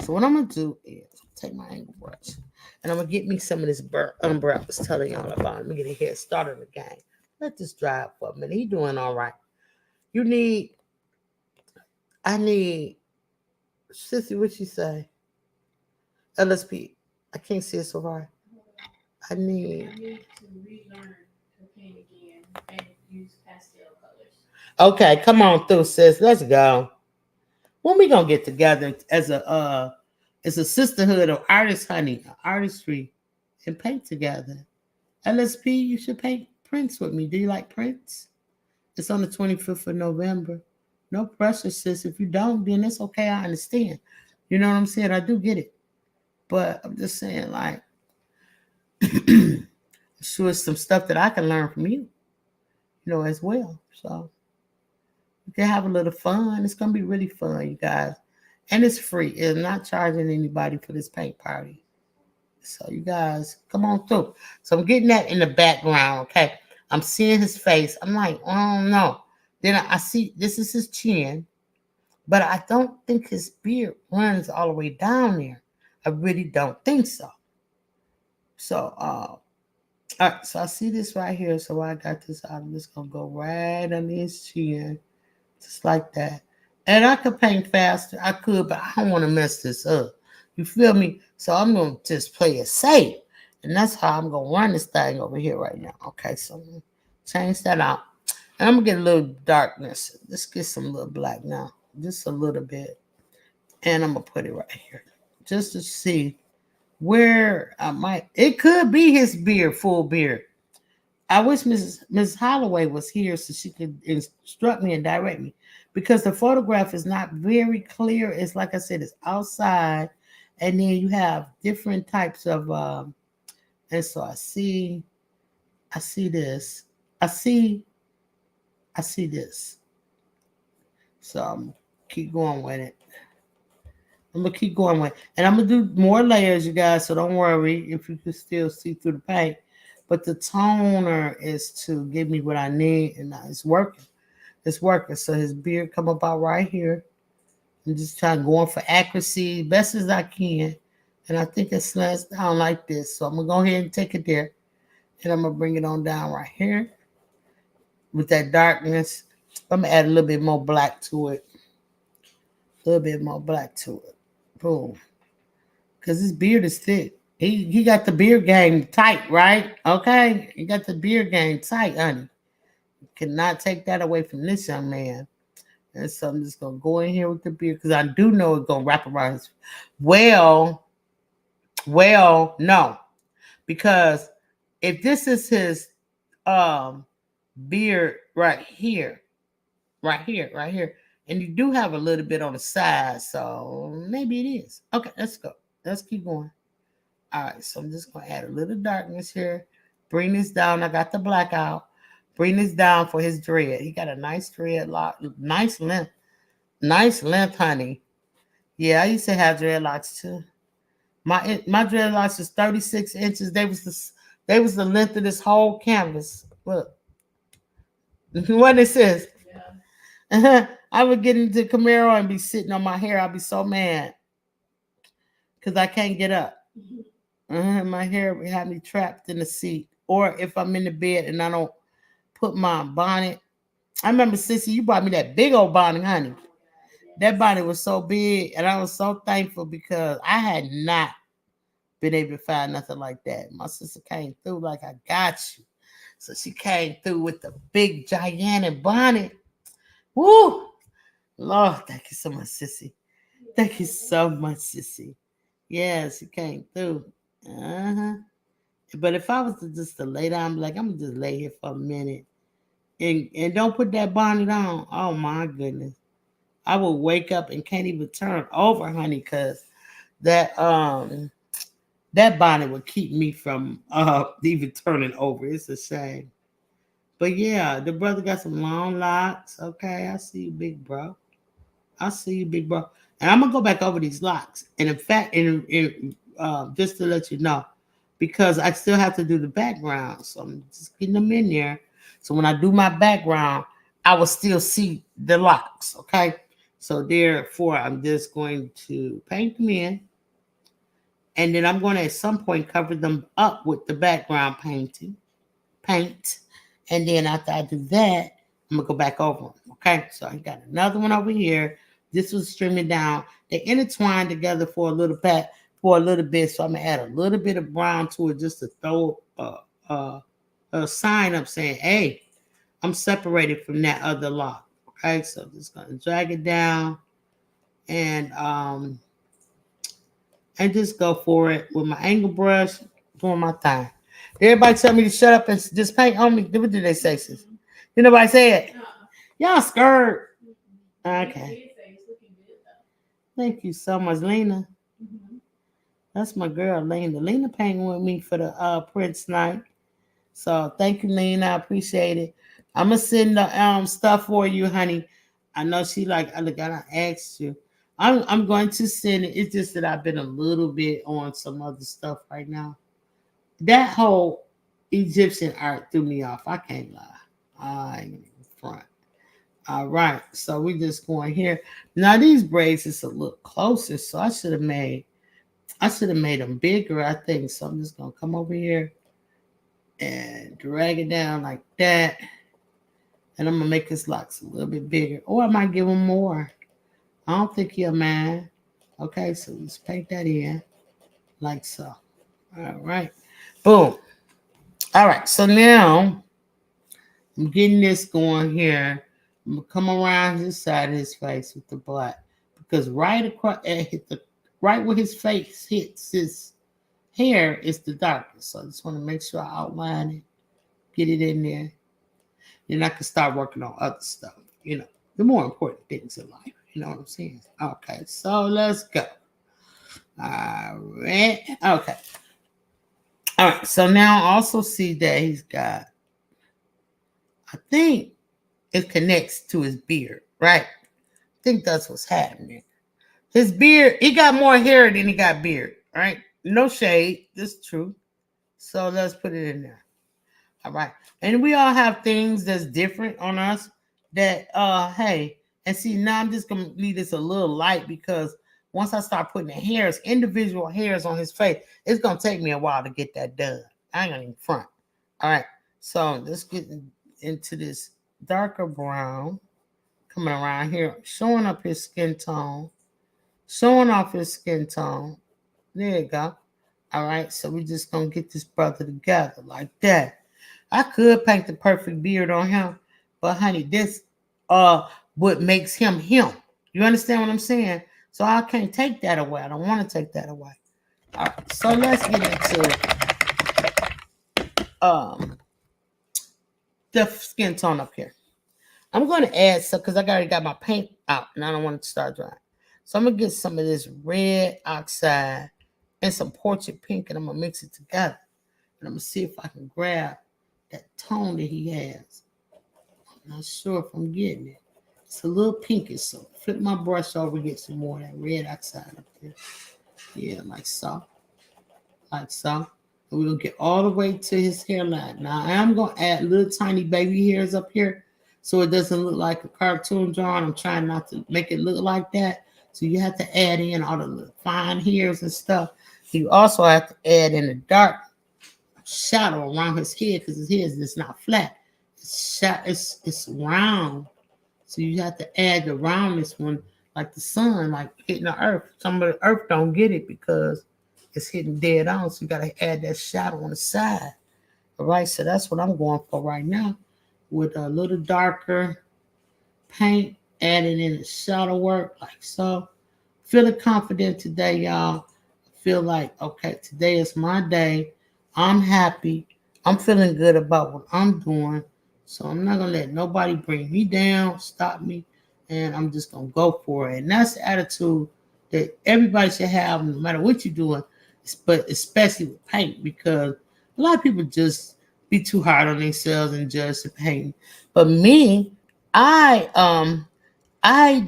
So what I'm going to do is take my angle brush and I'm going to get me some of this burnt umber I was telling y'all about. Let me get a head start on the game. Let this dry up for a minute. He doing all right. I need, Sissy, what you say? LSP. I can't see it so far. I need to relearn to paint again and use pastel colors. Okay, come on through, sis. Let's go. When we gonna get together as a sisterhood of artists, honey, artistry, and paint together? LSP, you should paint prints with me. Do you like prints? It's on the 25th of November. No pressure, sis. If you don't, then it's okay. I understand. You know what I'm saying? I do get it. But I'm just saying, like, I'm sure it's some stuff that I can learn from you, as well. So we can have a little fun. It's gonna be really fun, you guys. And it's free. It's not charging anybody for this paint party. So you guys, come on through. So I'm getting that in the background, okay? I'm seeing his face. I'm like, oh no. Then I see this is his chin, but I don't think his beard runs all the way down there. I really don't think so. So all right, so I see this right here. So I got this out. I'm just gonna go right under his chin, just like that. And I could paint faster. I could, but I don't want to mess this up. You feel me? So I'm gonna just play it safe. And that's how I'm gonna run this thing over here right now. Okay, so I'm gonna change that out. And I'm gonna get a little darkness. Let's get some little black now. Just a little bit. And I'm gonna put it right here. Just to see where I might. It could be his beard, full beard. I wish Mrs. Holloway was here so she could instruct me and direct me, because the photograph is not very clear. It's like I said, it's outside, and then you have different types of and so I see this. I see this. So I'm keep going with it. I'm gonna keep going with it. And I'm gonna do more layers, you guys, so don't worry if you can still see through the paint. But the toner is to give me what I need, and it's working. It's working. So his beard come about right here. I'm just trying going for accuracy best as I can. And I think it slants down like this. So I'm gonna go ahead and take it there. And I'm gonna bring it on down right here with that darkness. I'm gonna add a little bit more black to it. A little bit more black to it. Boom. Because his beard is thick. He got the beard game tight, right? Okay. He got the beard game tight, honey. You cannot take that away from this young man. And so I'm just gonna go in here with the beard because I do know it's gonna wrap around his no. Because if this is his beard right here, and you do have a little bit on the side, so maybe it is. Okay, let's go. Let's keep going. All right, so I'm just going to add a little darkness here. Bring this down. I got the black out. Bring this down for his dread. He got a nice dread lock. Nice length, honey. Yeah, I used to have dreadlocks too. My dreadlocks was 36 inches. They was the length of this whole canvas. Look, what it says. I would get into Camaro and be sitting on my hair. I'd be so mad because I can't get up. My hair would have me trapped in the seat. Or if I'm in the bed and I don't put my bonnet. I remember, Sissy, you brought me that big old bonnet, honey. That bonnet was so big, and I was so thankful because I had not been able to find nothing like that. My sister came through like, I got you. So she came through with the big, gigantic bonnet. Woo! Lord, thank you so much, Sissy. Thank you so much, Sissy. Yes, she came through. Uh-huh. But if I was to lay down, I'm like, I'm gonna just lay here for a minute and don't put that bonnet on. Oh my goodness. I will wake up and can't even turn over, honey, because that that bonnet would keep me from even turning over. It's a shame. But yeah, the brother got some long locks. Okay, I see you, big bro. I see you, big bro. And I'm gonna go back over these locks. And in fact, just to let you know, because I still have to do the background, so I'm just getting them in there. So when I do my background, I will still see the locks. Okay, so therefore, I'm just going to paint them in, and then I'm going to at some point cover them up with the background paint, and then after I do that, I'm gonna go back over them. Okay, so I got another one over here. This was streaming down. They intertwined together for a little bit. So I'm gonna add a little bit of brown to it just to throw a sign up saying, "Hey, I'm separated from that other lock." Okay, so I'm just gonna drag it down and just go for it with my angle brush, doing my thing. Everybody tell me to shut up and just paint on me. What did they say, sis? Did nobody say it? Y'all scared. Okay. Thank you so much, Lena. That's my girl, Lena. Lena painting with me for the Prince night. So thank you, Lena. I appreciate it. I'm gonna send the stuff for you, honey. I know she like. Look, I asked you. I'm going to send it. It's just that I've been a little bit on some other stuff right now. That whole Egyptian art threw me off. I can't lie. I ain't in front. All right, so we just going here. Now these braids is a little closer, so I should have made them bigger, I think. So I'm just gonna come over here and drag it down like that. And I'm gonna make his locks a little bit bigger. Or I might give him more. I don't think he'll mind. Okay, so let's paint that in like so. All right. Boom. All right, so now I'm getting this going here. I'm gonna come around his side of his face with the black because right across, right where his face hits his hair is the darkest. So I just want to make sure I outline it, get it in there. Then I can start working on other stuff. The more important things in life. You know what I'm saying? Okay, so let's go. All right. Okay. All right. So now I also see that he's got, I think it connects to his beard, right? I think that's what's happening. His beard, he got more hair than he got beard, right? No shade. This is true. So let's put it in there. All right. And we all have things that's different on us that hey, and see now I'm just gonna leave this a little light because once I start putting the individual hairs on his face, it's gonna take me a while to get that done. I ain't gonna even front. All right. So let's get into this darker brown coming around here, showing up his skin tone, showing off his skin tone. There you go. All right. So we just gonna get this brother together like that. I could paint the perfect beard on him, but honey, this what makes him him. You understand what I'm saying? So I can't take that away. I don't want to take that away. All right, so let's get into the skin tone up here. I'm going to add some because I already got my paint out and I don't want it to start drying. So I'm going to get some of this red oxide and some portrait pink and I'm going to mix it together. And I'm going to see if I can grab that tone that he has. I'm not sure if I'm getting it. It's a little pinkish, so flip my brush over, get some more of that red outside up there. Yeah, like so. Like so. And we're gonna get all the way to his hairline. Now I am gonna add little tiny baby hairs up here so it doesn't look like a cartoon drawing. I'm trying not to make it look like that. So you have to add in all the little fine hairs and stuff. You also have to add in the dark shadow around his head because his head is not flat. It's round. So you have to add the roundness one, like the sun, like hitting the earth. Some of the earth don't get it because it's hitting dead on. So you gotta add that shadow on the side. All right, so that's what I'm going for right now. With a little darker paint, adding in the shadow work like so. Feeling confident today, y'all. Feel like, okay, today is my day. I'm happy. I'm feeling good about what I'm doing. So I'm not going to let nobody bring me down, stop me, and I'm just going to go for it. And that's the attitude that everybody should have no matter what you're doing, but especially with paint, because a lot of people just be too hard on themselves and judge the paint. But me, I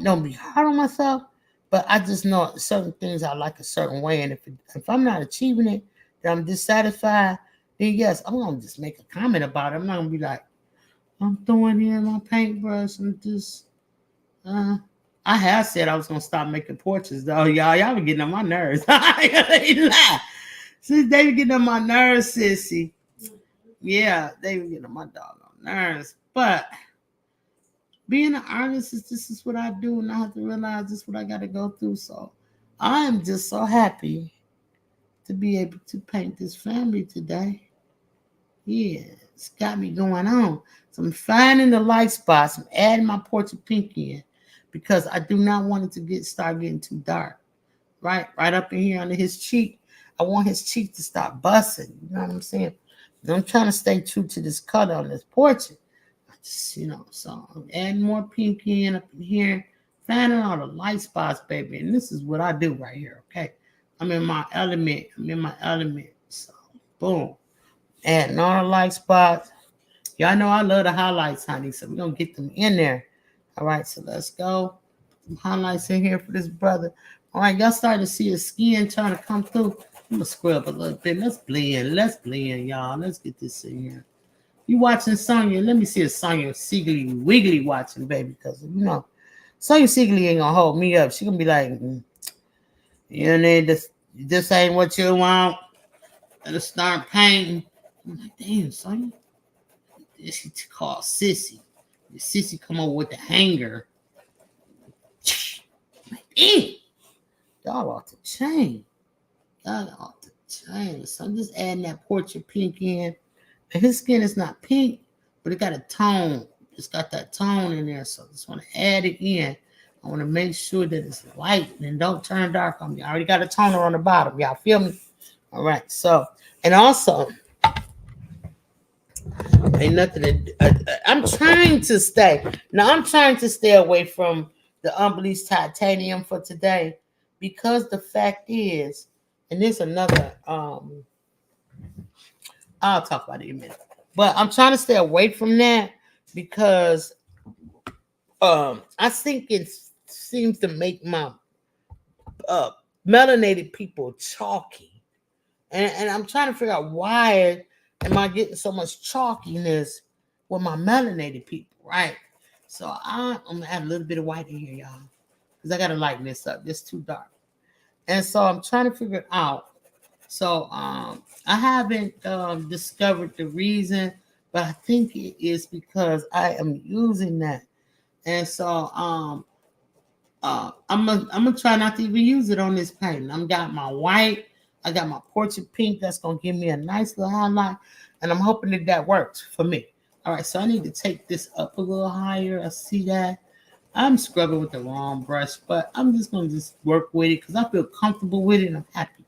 don't be hard on myself, but I just know certain things I like a certain way, and if I'm not achieving it, then I'm dissatisfied. Then yes, I'm gonna just make a comment about it. I'm not gonna be like, I'm throwing in my paintbrush and just. I have said I was gonna stop making portraits though, y'all. Y'all be getting on my nerves. They lie. See, they be getting on my nerves, sissy. Yeah, they be getting on my doggone nerves, but. Being an artist is this is what I do, and I have to realize this is what I got to go through. So I am just so happy to be able to paint this family today. Yeah, it's got me going on. So I'm finding the light spots. I'm adding my portrait pink in because I do not want it to start getting too dark. Right up in here under his cheek. I want his cheek to stop busting. You know what I'm saying? But I'm trying to stay true to this color on this portrait. So I'm adding more pink in up in here, finding all the light spots, baby. And this is what I do right here, okay? I'm in my element. So, boom. Adding all the light spots. Y'all know I love the highlights, honey, so we're going to get them in there. All right, so let's go. Some highlights in here for this brother. All right, y'all starting to see his skin trying to come through. I'm going to scrub a little bit. Let's blend, y'all. Let's get this in here. You watching Sonya? Let me see if Sonya Sigley Wiggly watching, baby, because Sonya Sigley ain't gonna hold me up. She gonna be like, you need this ain't what you want. Let's start painting. I'm like, damn, Sonya. This is called Sissy. Sissy come over with the hanger. I'm like, damn, y'all off the chain. So I'm just adding that portrait pink in. And his skin is not pink, but it got a tone. It's got that tone in there. So I just want to add it in. I want to make sure that it's light and don't turn dark on me. I already got a toner on the bottom. Y'all feel me? All right. So, and also, ain't nothing I'm trying to stay. Now, I'm trying to stay away from the unbleached titanium for today because the fact is, and there's another, I'll talk about it in a minute. But I'm trying to stay away from that because I think it seems to make my melanated people chalky. And I'm trying to figure out why am I getting so much chalkiness with my melanated people, right? So I'm going to add a little bit of white in here, y'all. Because I got to lighten this up. It's too dark. And so I'm trying to figure it out. So I haven't discovered the reason, but I think it is because I am using that. And so I'm gonna try not to even use it on this paint. I've got my white, I got my portrait pink that's gonna give me a nice little highlight, and I'm hoping that works for me. All right, so I need to take this up a little higher. I see that. I'm scrubbing with the wrong brush, but I'm just gonna work with it because I feel comfortable with it and I'm happy.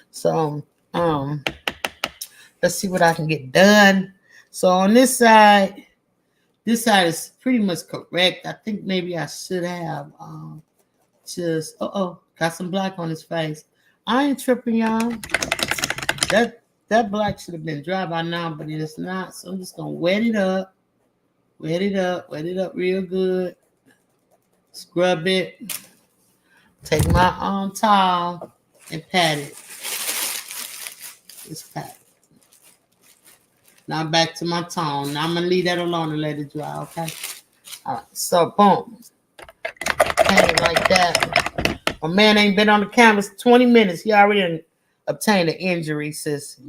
So let's see what I can get done. So on this side is pretty much correct. I think maybe I should have just got some black on his face. I ain't tripping, y'all. That black should have been dry by now, but it is not. So I'm just gonna wet it up real good. Scrub it. Take my towel and pat it. Just pat it. Now back to my tone. Now I'm gonna leave that alone and let it dry, okay? All right, so boom. Paint it like that. My man ain't been on the canvas 20 minutes. He already obtained an injury, sis.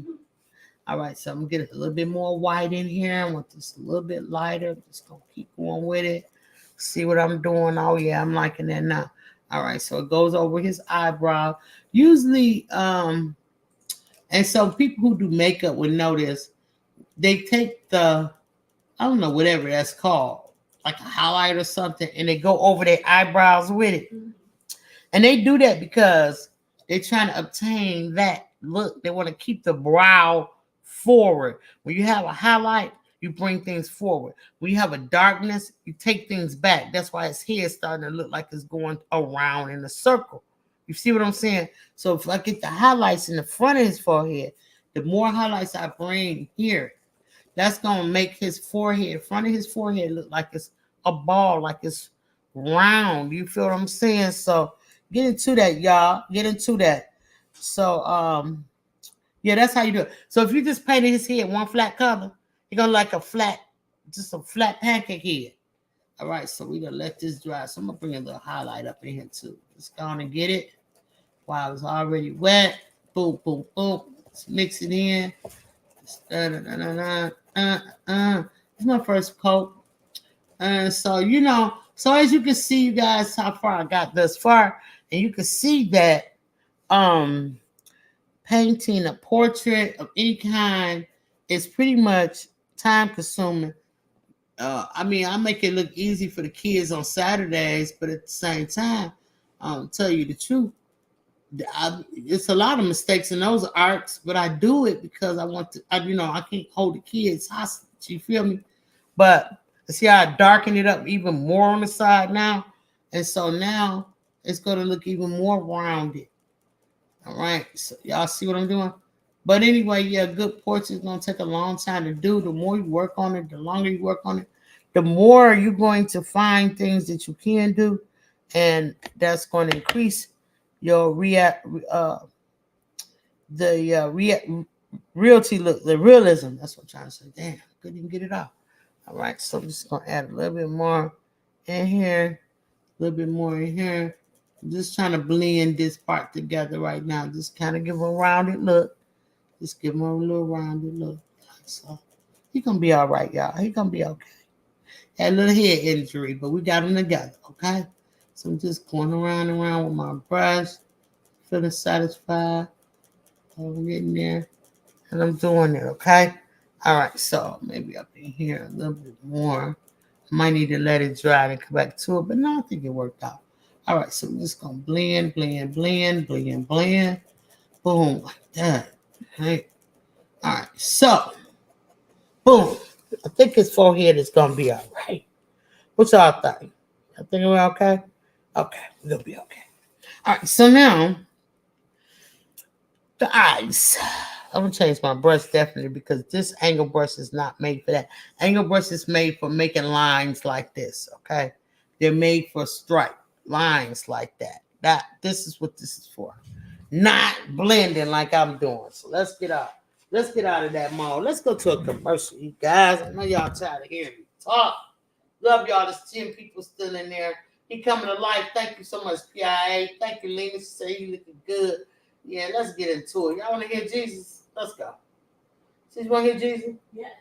All right, so I'm gonna get a little bit more white in here. I want this a little bit lighter. I'm just gonna keep going with it. See what I'm doing. Oh yeah, I'm liking that now. All right, so it goes over his eyebrow. Usually, and so people who do makeup would know this. They take the, I don't know, whatever that's called, like a highlight or something, and they go over their eyebrows with it. And they do that because they're trying to obtain that look. They want to keep the brow forward. When you have a highlight, you bring things forward. When you have a darkness, you take things back. That's why his hair is starting to look like it's going around in a circle. You see what I'm saying? So if I get the highlights in the front of his forehead, the more highlights I bring here, that's going to make his forehead, front of his forehead, look like it's a ball, like it's round. You feel what I'm saying? So get into that, y'all. Get into that. So, yeah, that's how you do it. So if you just painted his head one flat color, you're going to like a flat, just a flat pancake head. All right, so we're going to let this dry. So I'm going to bring a little highlight up in here too. Just go on and get it while it's already wet. Boom, boom, boom. Let's mix it in. It's my first coat. And so, you know, so as you can see, you guys, how far I got thus far, and you can see that painting a portrait of any kind is pretty much time consuming. I mean, I make it look easy for the kids on Saturdays, but at the same time, tell you the truth, it's a lot of mistakes in those arts, but I do it because I want to, I can't hold the kids hostage. You feel me? But see how I darken it up even more on the side now? And so now it's going to look even more rounded. All right. So y'all see what I'm doing? But anyway, yeah, good portrait is going to take a long time to do. The more you work on it, the longer you work on it, the more you're going to find things that you can do. And that's going to increase your realty look, the realism. That's what I'm trying to say. Damn, couldn't even get it out. All right, so I'm just gonna add a little bit more in here, a little bit more in here. I'm just trying to blend this part together right now. Just kind of give him a rounded look. Just give him a little rounded look. So he's gonna be all right, y'all. He's gonna be okay. Had a little head injury, but we got him together, okay? So I'm just going around and around with my brush, feeling satisfied. I'm getting there, and I'm doing it, okay? All right, so maybe up in here a little bit more. I might need to let it dry and come back to it, but no, I think it worked out. All right, so I'm just going to blend, blend, blend, blend, blend. Boom, like that. Okay. All right, so, boom. I think his forehead is going to be all right. What y'all think? I think we're okay? Okay, we'll be okay. All right, so now, the eyes. I'm going to change my brush definitely because this angle brush is not made for that. Angle brush is made for making lines like this, okay? They're made for stripe lines like that. This is what this is for. Not blending like I'm doing. So let's get out. Let's get out of that mode. Let's go to a commercial, you guys. I know y'all tired of hearing me talk. Love y'all. There's 10 people still in there. He coming to life. Thank you so much, PIA. Thank you, Lena. She said you looking good. Yeah, let's get into it. Y'all want to hear Jesus? Let's go. You want to hear Jesus? Yes.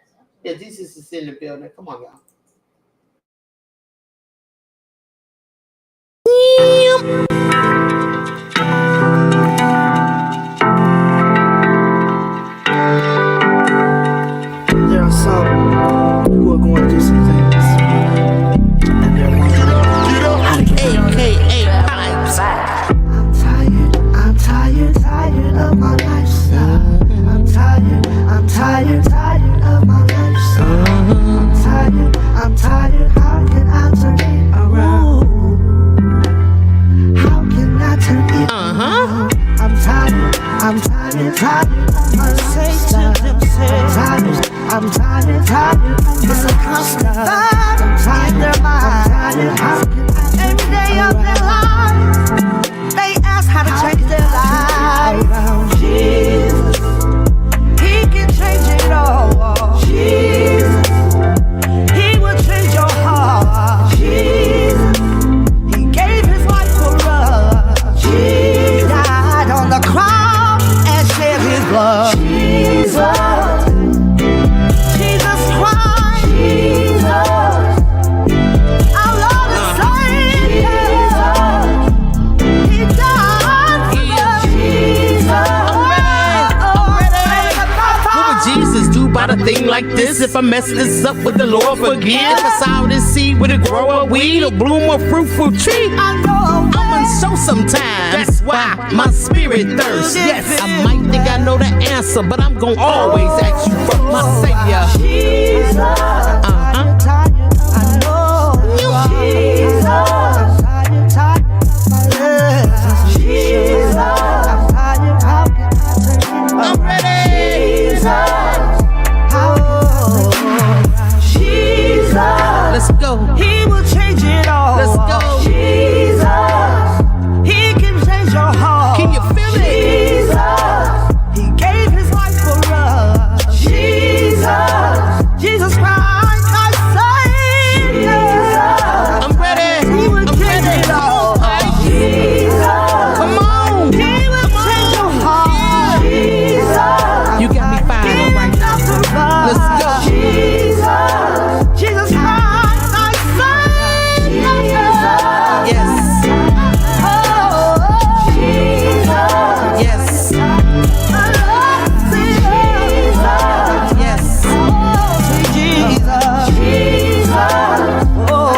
Yeah, Jesus is in the building. Come on, y'all. There are some who are going through some things, and they're wondering how to get out. AKA Pipes. I'm tired of my lifestyle. I'm tired of my lifestyle. I'm tired, how can I turn it around? How can I turn it around? I'm tired of my lifestyle. I'm tired, it's a constant vibe in their mind. Every day of their lives. They ask how to change their lives. Jesus, he can change it all. Jesus, he will change your heart. Jesus, he gave his life for us. Jesus, died on the cross and shed his blood. Jesus, Jesus Christ, Jesus, our Lord and Savior. He died for us. Jesus, What would Jesus do about a thing like this? If I mess this up, would the Lord forgive? If I sow this seed, would it grow a weed or bloom a fruitful tree? I know I'm unsure sometimes. That's why my spirit thirsts. Yes, I might think I know the answer, but I'm gonna always ask you for my Savior. Jesus, I know Jesus, Jesus, I'm ready. Jesus, Let's go. he will change it all. Let's go. Jesus, he can change your heart. Can you feel it? Jesus, he gave his life for us. Jesus, Jesus Christ, my Savior. I'm ready. He will I'm change ready. it all. Jesus, Come on. he will change your heart. Jesus, You got me fired up right now. Let's go. Jesus, Jesus Christ, my Savior. Yes. Oh, Jesus, Yes. I love Jesus. Yes. Oh, Jesus, Jesus. Woo.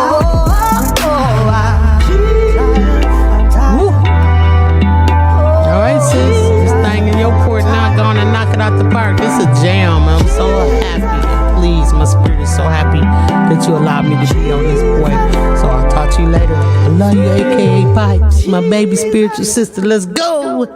All right, sis. This thing in your port now gonna knock it out the park. It's a jam. I'm so happy. Please, my spirit is so happy that you allowed me to be on this boy. So I'll talk to you later. I love you, aka Pipes, my baby spiritual sister. Let's go.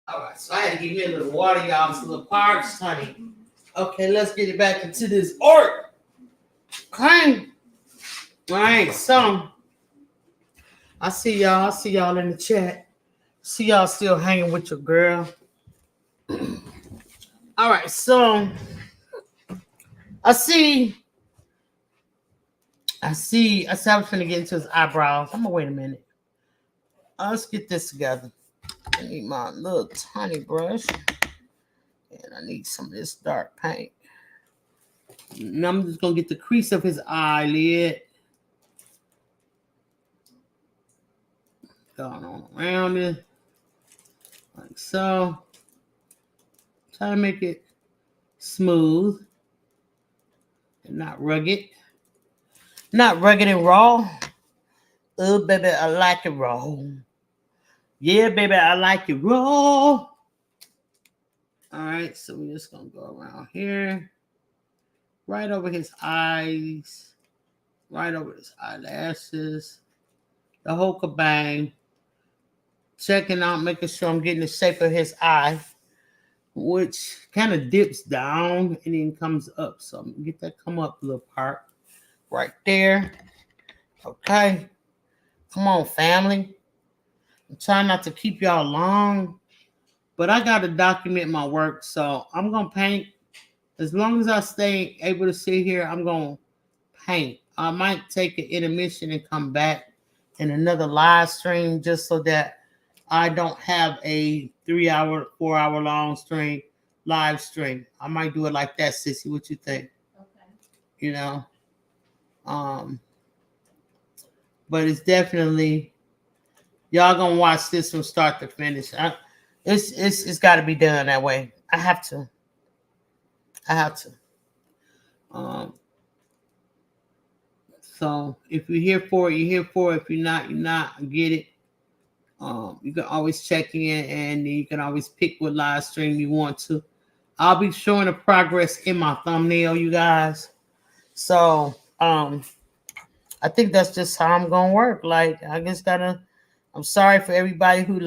All right, so I had to give me a little water, y'all. It's a little parched, honey. Okay, let's get it back into this art. Okay. All right, so I see y'all. I see y'all in the chat. See y'all still hanging with your girl. All right, so I see I was finna get into his eyebrows. I'm gonna wait a minute. Let's get this together. I need my little tiny brush. And I need some of this dark paint. And I'm just gonna get the crease of his eyelid. Going on around it. Like so. Try to make it smooth and not rugged. Not rugged and raw. Oh, baby, I like it raw. Yeah, baby, I like it raw. All right, so we're just gonna go around here. Right over his eyes. Right over his eyelashes. The whole kabang. Checking out, making sure I'm getting the shape of his eye, which kind of dips down and then comes up. So I'm gonna get that come up little part right there. Okay. Come on, family. I'm trying not to keep y'all long, but I got to document my work. So I'm going to paint. As long as I stay able to sit here, I'm going to paint. I might take an intermission and come back in another live stream just so that I don't have a 3-hour, 4-hour long stream, live stream. I might do it like that, Sissy. What you think? Okay. You know? But it's definitely, y'all gonna watch this from start to finish. It's got to be done that way. I have to. So if you're here for it, you're here for it. If you're not, you're not. I get it. You can always check in, and you can always pick what live stream you want to. I'll be showing the progress in my thumbnail, you guys. So I think that's just how I'm gonna work. Like I just gotta I'm sorry for everybody who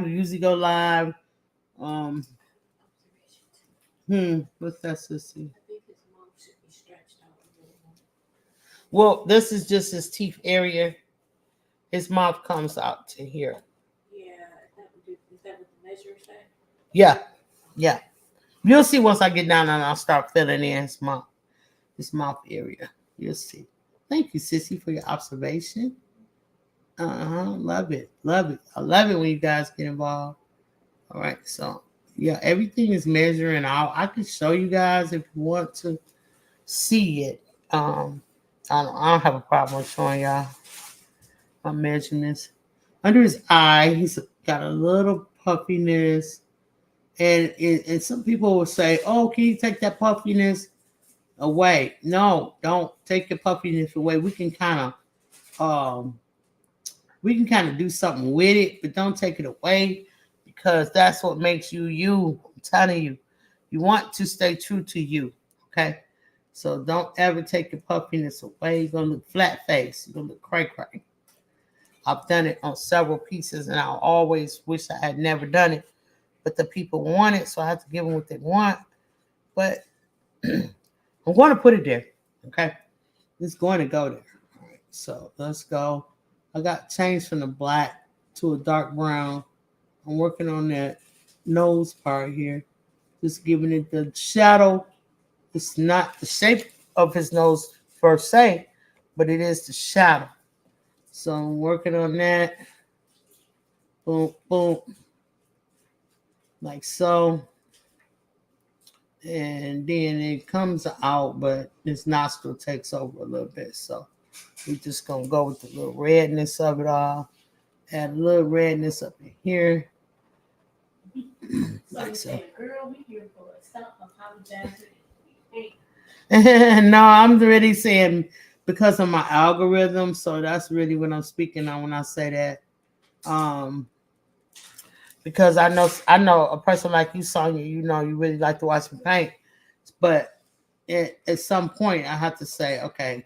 usually go live. Um, what's that, sissy? I think his mouth should be stretched out a little more. Well, this is just his teeth area. His mouth comes out to here. Yeah, is that what the measure say? Yeah, yeah. You'll see once I get down and I'll start filling in his mouth area. You'll see. Thank you, sissy, for your observation. Love it. Love it. I love it when you guys get involved. All right. So, yeah, everything is measuring out. I can show you guys if you want to see it. I don't have a problem showing y'all my measurements. Under his eye, he's got a little puffiness. And some people will say, oh, can you take that puffiness away? No, don't take the puffiness away. We can kind of do something with it, but don't take it away because that's what makes you you. I'm telling you, you want to stay true to you. Okay. So don't ever take your puffiness away. You're gonna look flat face. You're gonna look cray-cray. I've done it on several pieces and I always wish I had never done it. But the people want it, so I have to give them what they want. But I'm going to put it there. Okay. It's going to go there. All right. So let's go. I got changed from the black to a dark brown. I'm working on that nose part here. Just giving it the shadow. It's not the shape of his nose per se, but it is the shadow. So I'm working on that. Boom, boom. Like so. And then it comes out, but this nostril takes over a little bit. So we're just going to go with the little redness of it all. Add a little redness up in here. So Like you so. say, girl, we here for it. Stop apologizing. No, I'm really saying because of my algorithm. So that's really what I'm speaking on when I say that. Because I know a person like you, Sonia, you know, you really like to watch me paint. But at some point, I have to say, okay,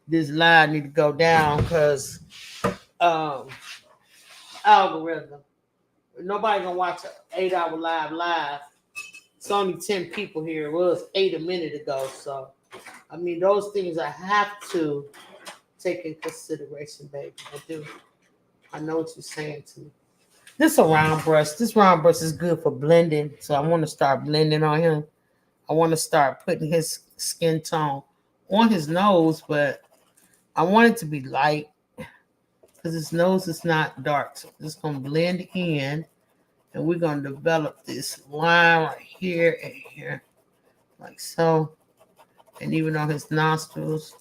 this line need to go down because algorithm. Nobody gonna watch an 8-hour live. It's only 10 people here. It was 8 a minute ago. So, I mean, those things I have to take in consideration, baby. I do. I know what you're saying to me. This a round brush. This round brush is good for blending. So I want to start blending on him. I want to start putting his skin tone on his nose, but I want it to be light because his nose is not dark. So I'm just going to blend in and we're going to develop this line right here and here like so. And even on his nostrils,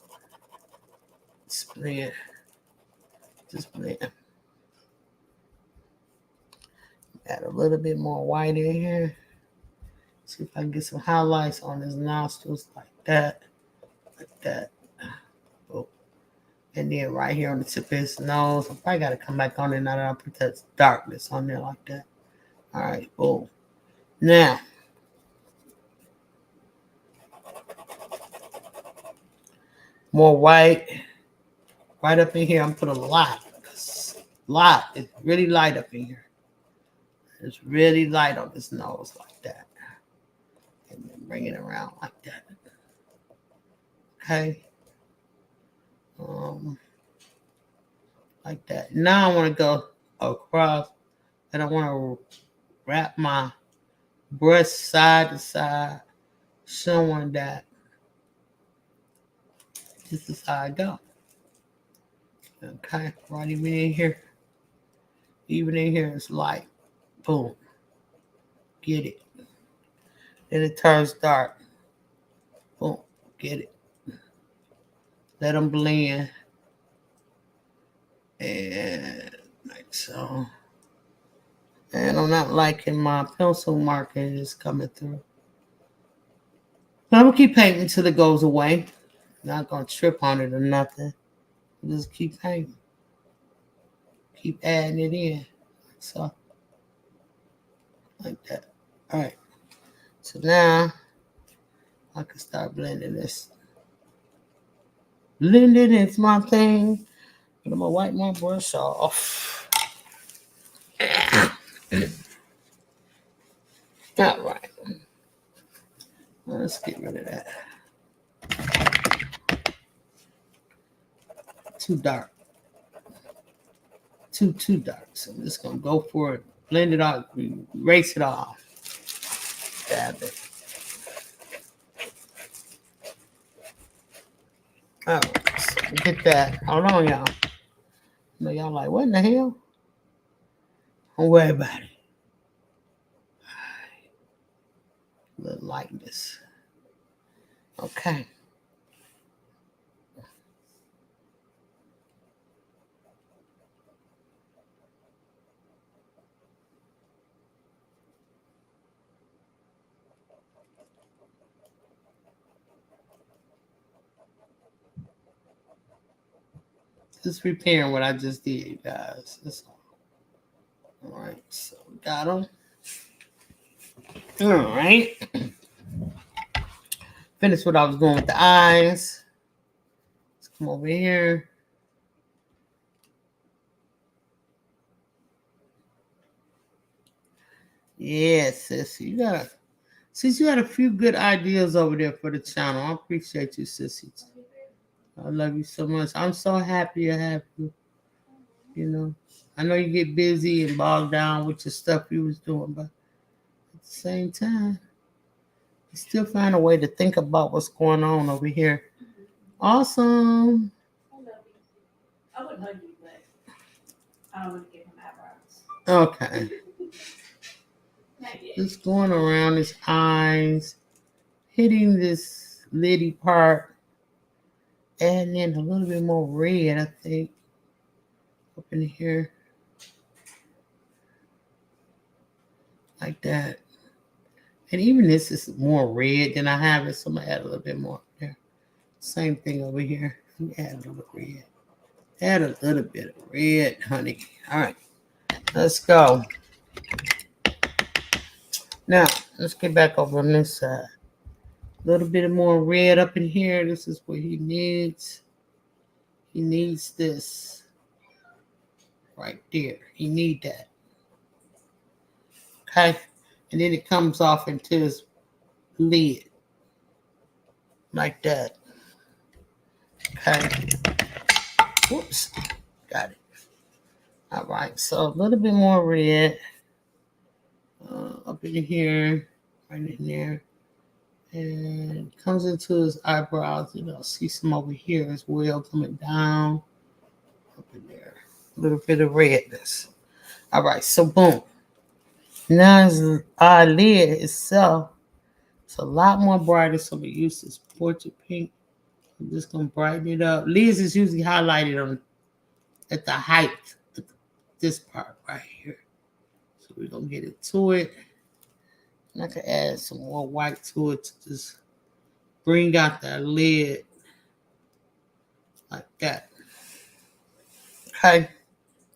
just blend. Just blend. Add a little bit more white in here. See if I can get some highlights on his nostrils like that. Like that. Oh. And then right here on the tip of his nose. I probably got to come back on there now that I put that darkness on there like that. All right, boom. Now, more white. Right up in here, I'm putting a lot. It's really light up in here. It's really light on his nose like that. And then bring it around like that. Okay. Like that. Now I want to go across and I want to wrap my brush side to side, showing that this is how I go. Okay. Right even in here. Even in here, it's light. Boom. Get it. Then it turns dark. Boom. Get it. Let them blend. And like so. And I'm not liking my pencil marking is coming through. But I'm going to keep painting until it goes away. Not going to trip on it or nothing. Just keep painting. Keep adding it in. Like so. Like that. All right. So now I can start blending this. Blending is my thing. But I'm going to wipe my brush off. All right. Let's get rid of that. Too dark. Too dark. So I'm just gonna go for it. Blend it out. Erase it off. Dab it. All right. So get that. Hold on, y'all. I know y'all like, what in the hell? Don't worry about it. A little lightness. Okay. Just repairing what I just did, guys. That's all. All right. So got them. All right. Finish what I was doing with the eyes. Let's come over here. Yes, sissy. You got a few good ideas over there for the channel. I appreciate you, sissy. I love you so much. I'm so happy to have you. You know, I know you get busy and bogged down with your stuff you was doing, but at the same time, you still find a way to think about what's going on over here. Awesome. I love you. I would hug you, but I don't want to give him eyebrows. Okay. Just going around his eyes, hitting this liddy part, and then a little bit more red, I think, up in here. Like that. And even this is more red than I have it, so I'm going to add a little bit more there. Same thing over here. Let me add a little red. Add a little bit of red, honey. All right. Let's go. Now, let's get back over on this side. A little bit more red up in here. This is what he needs. He needs this right there. He needs that. Okay. And then it comes off into his lid. Like that. Okay. Whoops. Got it. All right. So a little bit more red. Up in here. Right in there. And comes into his eyebrows. You know, see some over here as well coming down. Up in there. A little bit of redness. All right. So boom. Now his eyelid itself. It's a lot more brighter, so we use this portrait pink. I'm just gonna brighten it up. Lids is usually highlighted on at the height, this part right here. So we're gonna get into it. And I can add some more white to it to just bring out that lid like that. Okay.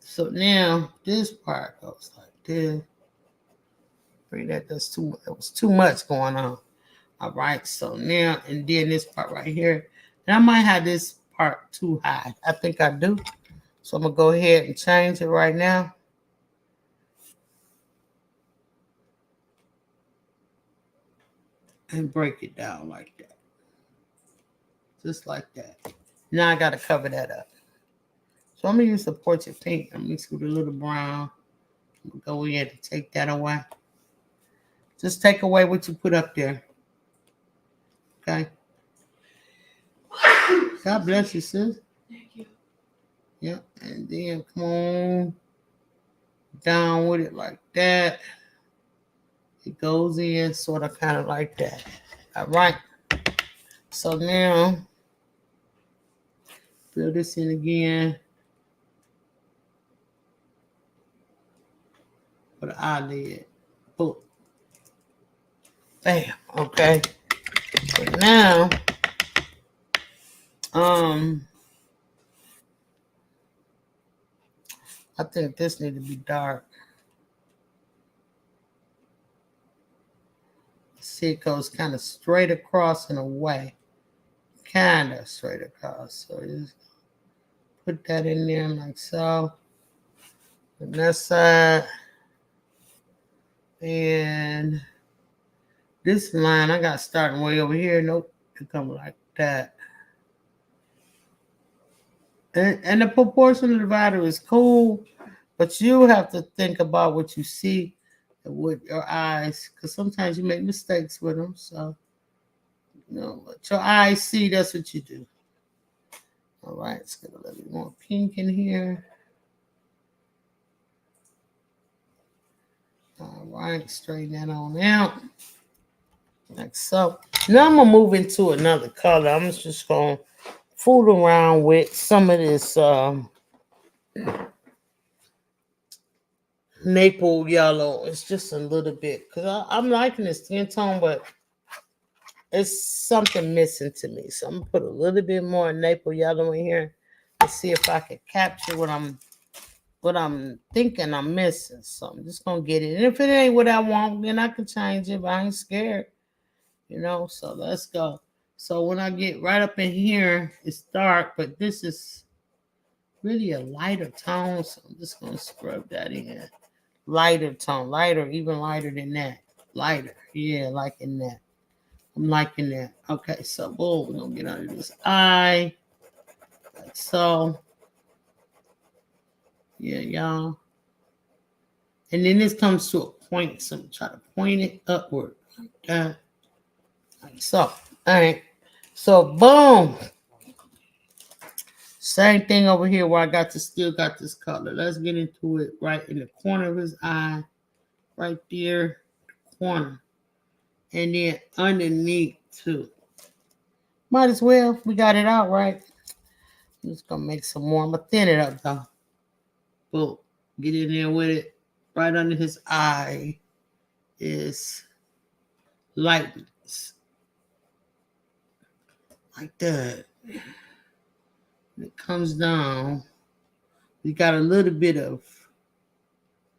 So now this part goes like this. Bring that. That was too much going on. All right, so now, and then this part right here. And I might have this part too high. I think I do. So I'm going to go ahead and change it right now. And break it down like that. Just like that. Now I got to cover that up. So I'm going to use the portrait pink. I'm mixed with a little brown. I'm going to go in and take that away. Just take away what you put up there. Okay. God bless you, sis. Thank you. Yep. And then come on down with it like that. It goes in sort of kind of like that. All right. So now fill this in again for the eyelid. Boom. Bam. Okay. So now, I think this needs to be dark. See, it goes kind of straight across in a way. Kind of straight across. So just put that in there like so. On that side. And this line I got starting way over here. Nope, it come like that. And the proportional divider is cool, but you have to think about what you see with your eyes, because sometimes you make mistakes with them. So, you know, what your eyes see, that's what you do. All right, let's get a little bit more pink in here. All right, straighten that on out. Like so. Now I'm going to move into another color. I'm just going to fool around with some of this maple yellow. It's just a little bit, because I'm liking this skin tone, but it's something missing to me. So I'm going to put a little bit more maple yellow in here and see if I can capture what I'm thinking I'm missing. So I'm just going to get it. And if it ain't what I want, then I can change it, but I ain't scared. You know, so let's go. So when I get right up in here, it's dark, but this is really a lighter tone. So I'm just going to scrub that in. Lighter tone, lighter, even lighter than that. Lighter, yeah, liking that. I'm liking that. Okay, so boom, we're going to get under this eye. Like so. Yeah, y'all. And then this comes to a point, so I'm going to try to point it upward. Like that. Like so. All right. So boom. Same thing over here where I still got this color. Let's get into it right in the corner of his eye. Right there. Corner. And then underneath too. Might as well. We got it out, right? I'm just gonna make some more. I'm gonna thin it up though. Boom. Get in there with it. Right under his eye is lightness. Like that. When it comes down, we got a little bit of,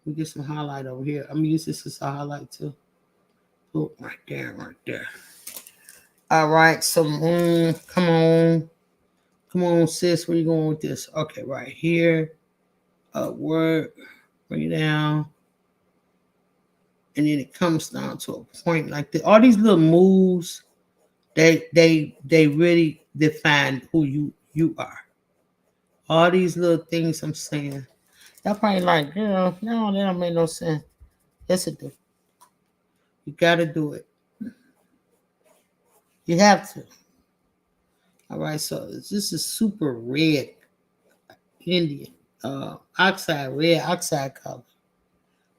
we get some highlight over here. I'm gonna use this as a highlight too. Oh, right there, right there. All right, so come on, sis. Where you going with this? Okay, right here. Upward, bring it down, and then it comes down to a point like this. All these little moves, they really define who you are. All these little things I'm saying. Y'all probably like, girl, no, that don't make no sense. Yes, it do. You gotta do it. You have to. All right, so this is super red Indian oxide, red oxide color.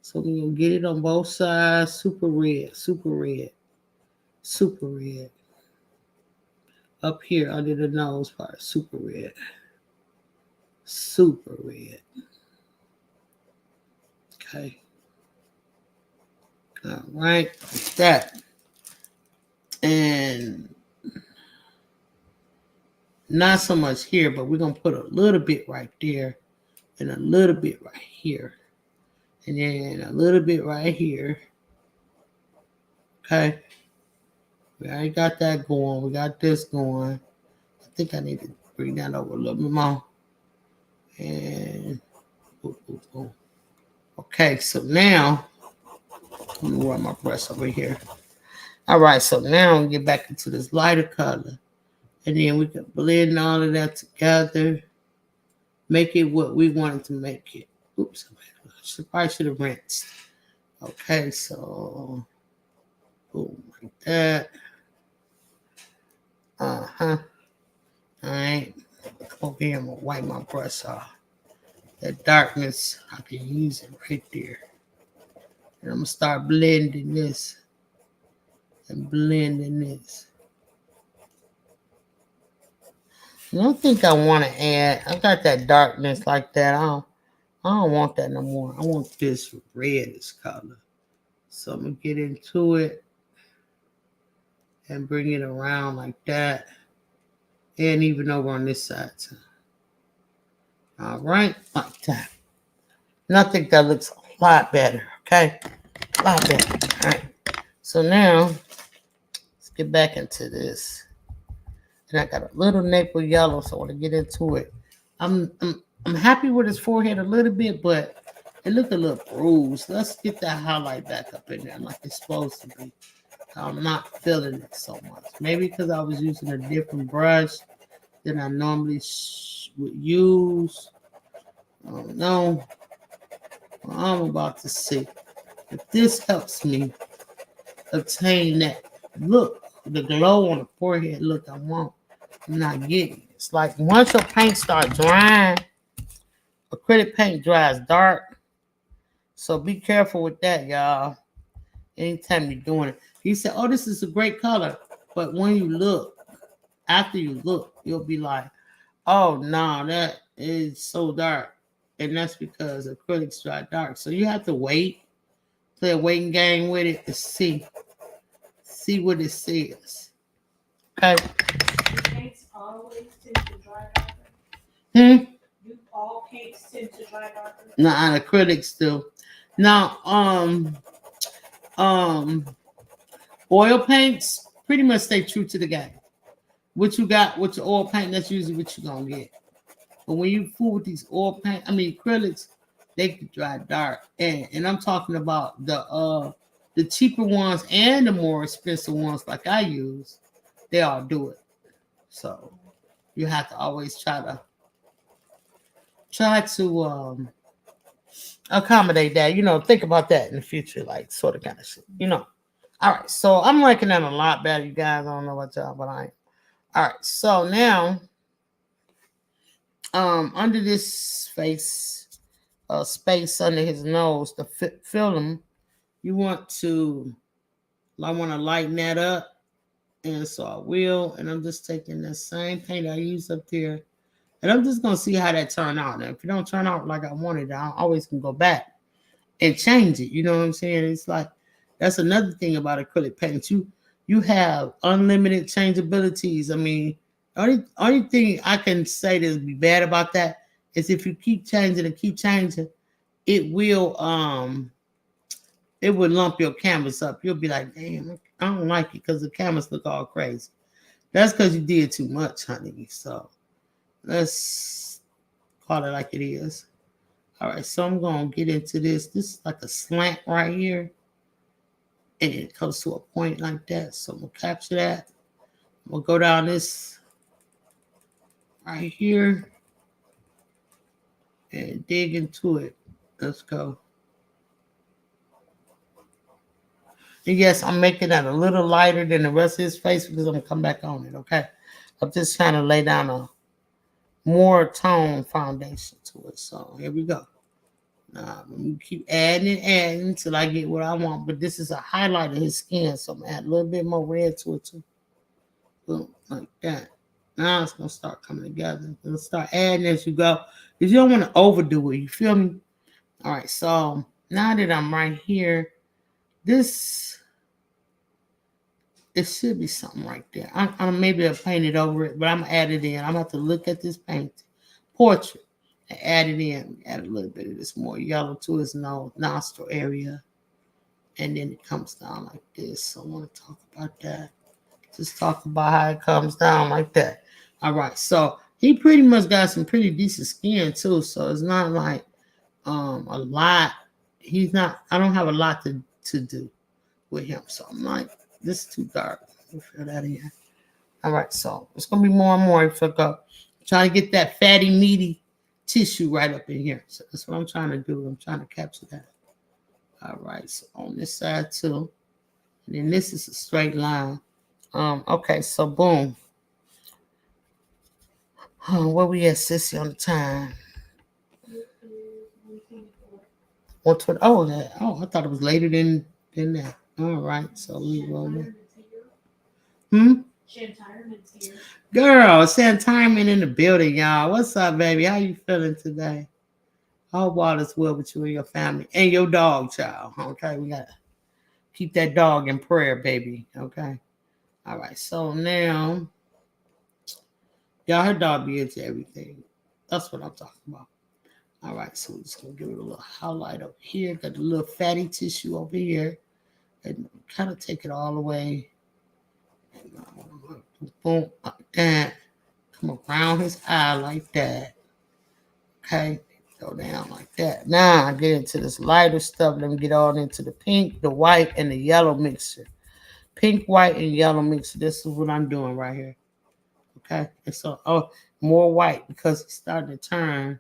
So we're gonna get it on both sides. Super red, super red, super red. Up here under the nose part, super red. Super red. Okay. All right, like that. And not so much here, but we're going to put a little bit right there and a little bit right here. And then a little bit right here. Okay. We already got that going. We got this going. I think I need to bring that over a little bit more. And boom, boom, boom. Okay, so now I'm going to run my brush over here. All right, so now we get back into this lighter color. And then we can blend all of that together. Make it what we wanted to make it. Oops, I should have rinsed. Okay, so boom, like that. All right. Come over here, I'm gonna wipe my brush off. That darkness, I can use it right there. And I'm gonna start blending this and blending this. I don't think I want to add. I got that darkness like that. I don't want that no more. I want this reddish color. So I'm gonna get into it and bring it around like that, and even over on this side too. All right, like that. And I think that looks a lot better. Okay, a lot better. All right. So now let's get back into this. And I got a little maple yellow, so I want to get into it. I'm happy with his forehead a little bit, but It look a little bruised. Let's get that highlight back up in there like it's supposed to be. I'm not feeling it so much. Maybe because I was using a different brush than I normally would use. I don't know. Well, I'm about to see if this helps me obtain that look, the glow on the forehead look I want. I'm not getting it. It's like once your paint starts drying, acrylic paint dries dark. So be careful with that, y'all. Anytime you're doing it. He said, oh, this is a great color. But when you look, after you look, you'll be like, oh, no, that is so dark. And that's because acrylics dry dark. So you have to wait, play a waiting game with it to see what it says. Okay. Do paints always tend to dry darker? Do all paints tend to dry darker? No, acrylics do. Now, oil paints pretty much stay true to the game. What you got with your oil paint, that's usually what you're gonna get. But when you fool with these oil paint, acrylics, they can dry dark. And I'm talking about the cheaper ones and the more expensive ones like I use, they all do it. So you have to always try to accommodate that. Think about that in the future, like sort of kind of shit. All right, so I'm liking that a lot better, you guys. I don't know what y'all, but I ain't. All right, so now under this face space under his nose to fill him, I want to lighten that up. And so I will, and I'm just taking the same paint I used up there, and I'm just gonna see how that turn out. And if it don't turn out like I wanted, I always can go back and change it. You know what I'm saying? It's like that's another thing about acrylic paints. You have unlimited changeabilities. Only thing I can say that would be bad about that is if you keep changing, it will lump your canvas up. You'll be like, damn, I don't like it because the canvas look all crazy. That's because you did too much, honey. So let's call it like it is. All right, so I'm going to get into this. This is like a slant right here. And it comes to a point like that. So I'm going to capture that. I'm going to go down this right here and dig into it. Let's go. And yes, I'm making that a little lighter than the rest of his face because I'm going to come back on it, okay? I'm just trying to lay down a more tone foundation to it. So here we go. Now, I'm going to keep adding until I get what I want. But this is a highlight of his skin, so I'm going to add a little bit more red to it too. Boom, like that. Now it's going to start coming together. It'll start adding as you go. Because you don't want to overdo it. You feel me? All right, so now that I'm right here, it should be something right there. Maybe I'll paint it over it, but I'm going to add it in. I'm going to have to look at this portrait and add it in. Add a little bit of this more yellow to his nostril area. And then it comes down like this. So I want to talk about that. Just talk about how it comes down like that. All right. So he pretty much got some pretty decent skin too. So it's not like a lot. I don't have a lot to do with him. So I'm like, this is too dark. We'll fill that in. All right. So it's going to be more and more. If I go trying to get that fatty, meaty tissue right up in here. So that's what I'm trying to do. I'm trying to capture that. All right. So on this side too. And then this is a straight line. Okay, so boom. Where we at, Sissy, on the time? 120. Oh, I thought it was later than that. All right, so we roll it. Shantireman's here. Girl, Shantireman in the building, y'all. What's up, baby? How you feeling today? I hope all is well with you and your family and your dog, child. Okay, we gotta keep that dog in prayer, baby. Okay. All right, so now, y'all, her dog be into everything. That's what I'm talking about. All right, so we're just going to give it a little highlight over here. Got the little fatty tissue over here. And kind of take it all the way. And boom, like that. Come around his eye like that. Okay, Go down like that. Now I get into this lighter stuff. Let me get all into the pink, the white, and the yellow mixture. Pink, white, and yellow mixture. This is what I'm doing right here. Okay. And so, more white because he's starting to turn.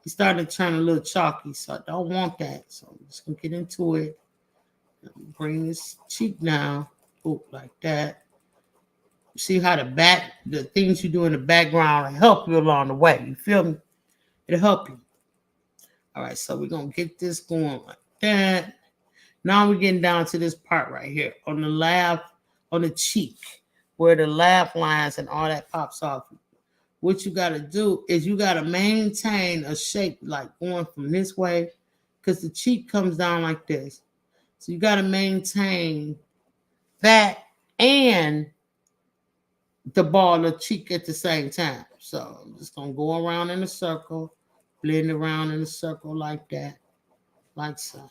He's starting to turn a little chalky. So I don't want that. So I'm just going to get into it. Bring this cheek down. Oop, like that. See how the things you do in the background will help you along the way. You feel me? It'll help you. All right, so we're going to get this going like that. Now we're getting down to this part right here on the laugh, on the cheek, where the laugh lines and all that pops off. What you got to do is you got to maintain a shape like going from this way because the cheek comes down like this. So you got to maintain that and the ball of cheek at the same time. So I'm just going to go around in a circle, blend around in a circle like that, like so.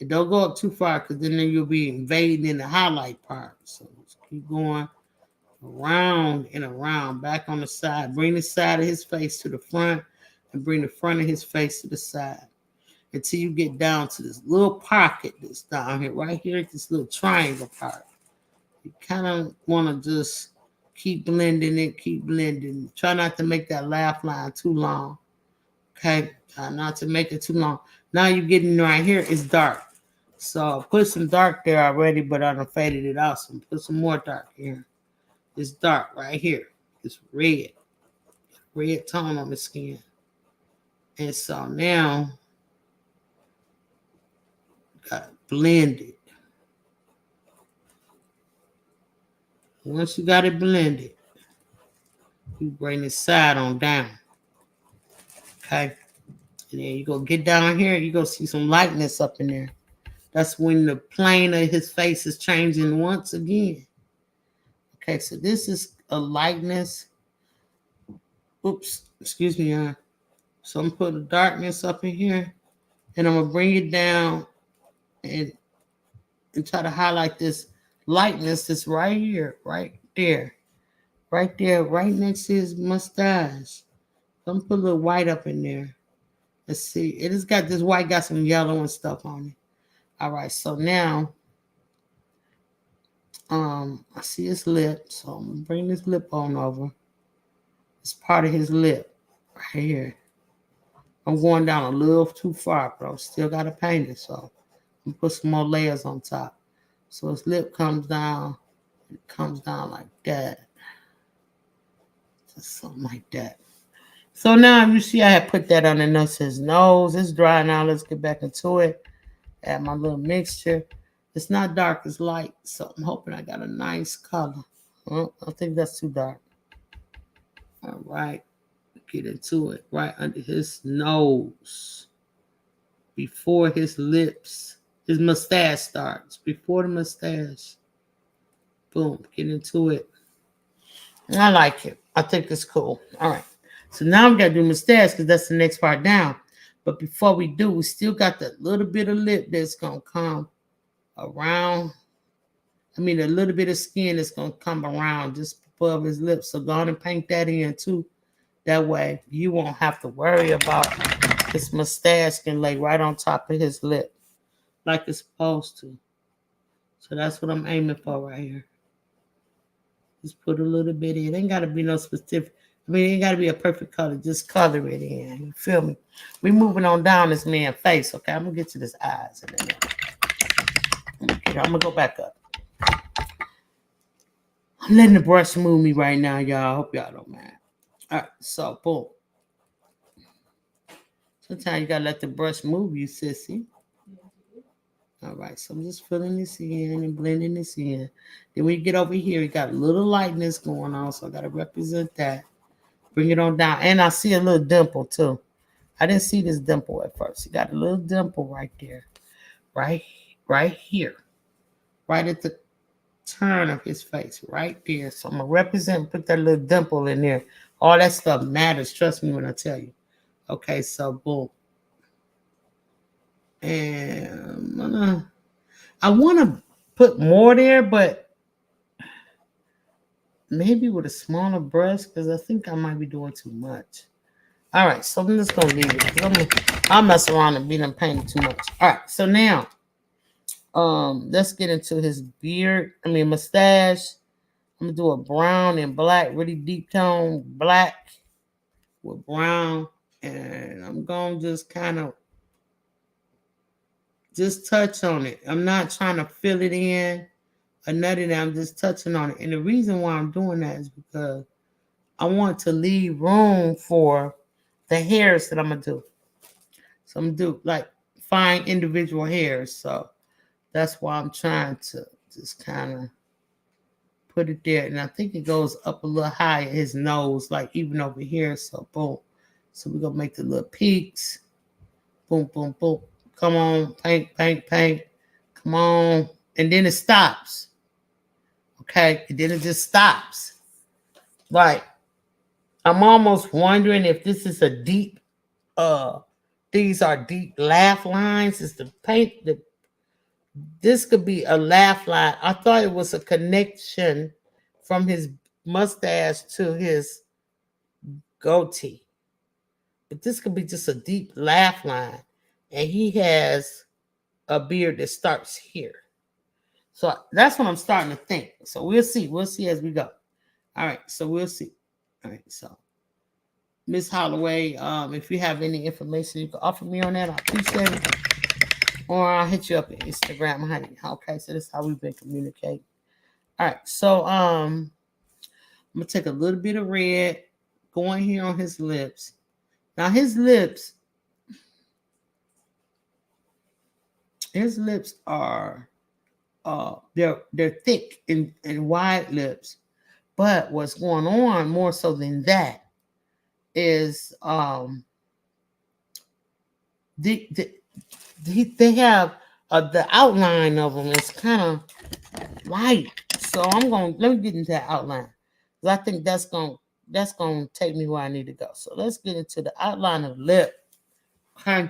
And don't go up too far because then you'll be invading in the highlight part. So just keep going around and around, back on the side. Bring the side of his face to the front and bring the front of his face to the side until you get down to this little pocket that's down here, right here, this little triangle part. You kind of want to just keep blending it, keep blending. Try not to make that laugh line too long. Okay, try not to make it too long. Now you're getting right here, it's dark. So put some dark there already, but I done faded it out. So put some more dark here. It's dark right here. It's red. Red tone on the skin. And so now, gotta blend it. Once you got it blended, you bring the side on down. Okay. And then you go get down here, you go see some lightness up in there. That's when the plane of his face is changing once again. Okay, so this is a lightness. Oops, excuse me. So I'm going to put a darkness up in here, and I'm going to bring it down and try to highlight this lightness that's right here, right there, right next to his mustache. So I'm going to put a little white up in there. Let's see. It has got this white, got some yellow and stuff on it. All right, so now I see his lip, so I'm gonna bring this lip on over. It's part of his lip right here. I'm going down a little too far, but I still gotta paint it, so I'm gonna put some more layers on top. So his lip comes down, it comes down like that. Just something like that. So now you see I have put that underneath his nose. It's dry now. Let's get back into it. Add my little mixture. It's not dark, it's light. So I'm hoping I got a nice color. Well, I think that's too dark. All right. Get into it right under his nose. Before his lips. His mustache starts. Before the mustache. Boom. Get into it. I like it. I think it's cool. All right. So now we got to do mustache because that's the next part down. But before we do, we still got that little bit of lip that's going to come around. A little bit of skin that's going to come around just above his lips. So go on and paint that in too. That way you won't have to worry about his mustache can lay right on top of his lip like it's supposed to. So that's what I'm aiming for right here. Just put a little bit in. It ain't got to be no specific. It ain't got to be a perfect color. Just color it in. You feel me? We moving on down this man's face, okay? I'm going to get to his eyes in a minute. Okay, I'm going to go back up. I'm letting the brush move me right now, y'all. I hope y'all don't mind. All right, so boom. Sometimes you got to let the brush move you, sissy. All right, so I'm just filling this in and blending this in. Then when you get over here, you got a little lightness going on, so I got to represent that. Bring it on down. And I see a little dimple, too. I didn't see this dimple at first. You got a little dimple right there. Right here. Right at the turn of his face. Right there. So I'm going to represent, put that little dimple in there. All that stuff matters. Trust me when I tell you. Okay, so boom. And I want to put more there, but maybe with a smaller brush because I think I might be doing too much. All right, so I'm just gonna leave it. I'll mess around and be done painting too much. All right, so now, let's get into his beard. I mean mustache. I'm gonna do a brown and black, really deep tone black with brown, and I'm gonna just kind of just touch on it. I'm not trying to fill it in or nothing. I'm just touching on it, and the reason why I'm doing that is because I want to leave room for the hairs that I'm gonna do. So I'm gonna do like fine individual hairs. So that's why I'm trying to just kind of put it there. And I think it goes up a little high at his nose, like even over here. So boom. So we're gonna make the little peaks. Boom, boom, boom. Come on, paint, paint, paint. Come on. And then it stops. Okay, and then it just stops. Like, I'm almost wondering if this is a deep, these are deep laugh lines. Is the paint, this could be a laugh line. I thought it was a connection from his mustache to his goatee. But this could be just a deep laugh line. And he has a beard that starts here. So that's what I'm starting to think. So we'll see. We'll see as we go. All right. So we'll see. All right. So Miss Holloway, if you have any information you can offer me on that, I appreciate it. Or I'll hit you up on Instagram, honey. Okay. So this is how we've been communicating. All right. So I'm gonna take a little bit of red, going here on his lips. Now his lips are they're thick and wide lips, but what's going on more so than that is they have the outline of them is kind of light. So let me get into that outline because I think that's gonna take me where I need to go. So let's get into the outline of lip. Okay.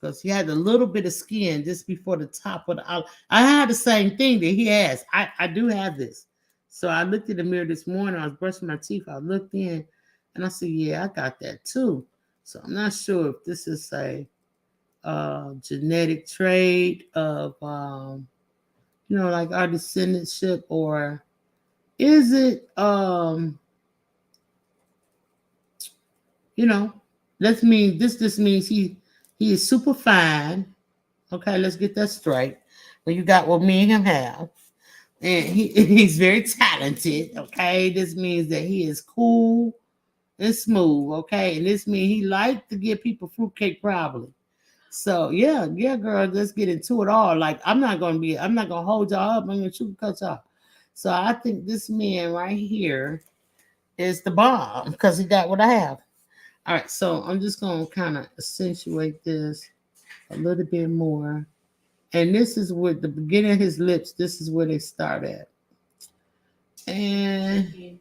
Because he had a little bit of skin just before the top of the outline. I had the same thing that he has. I do have this. So I looked in the mirror this morning. I was brushing my teeth. I looked in and I said, yeah, I got that too. So I'm not sure if this is a genetic trait of, like our descendantship, or is it, this means he is super fine. Okay, let's get that straight. When you got what me and him have. And he's very talented. Okay, this means that he is cool and smooth. Okay, and this means he likes to give people fruitcake probably. So yeah, girl, let's get into it all. Like I'm not gonna hold y'all up. I'm gonna shoot cut y'all. So I think this man right here is the bomb because he got what I have. All right, so I'm just gonna kind of accentuate this a little bit more. And this is where the beginning of his lips, this is where they start at. And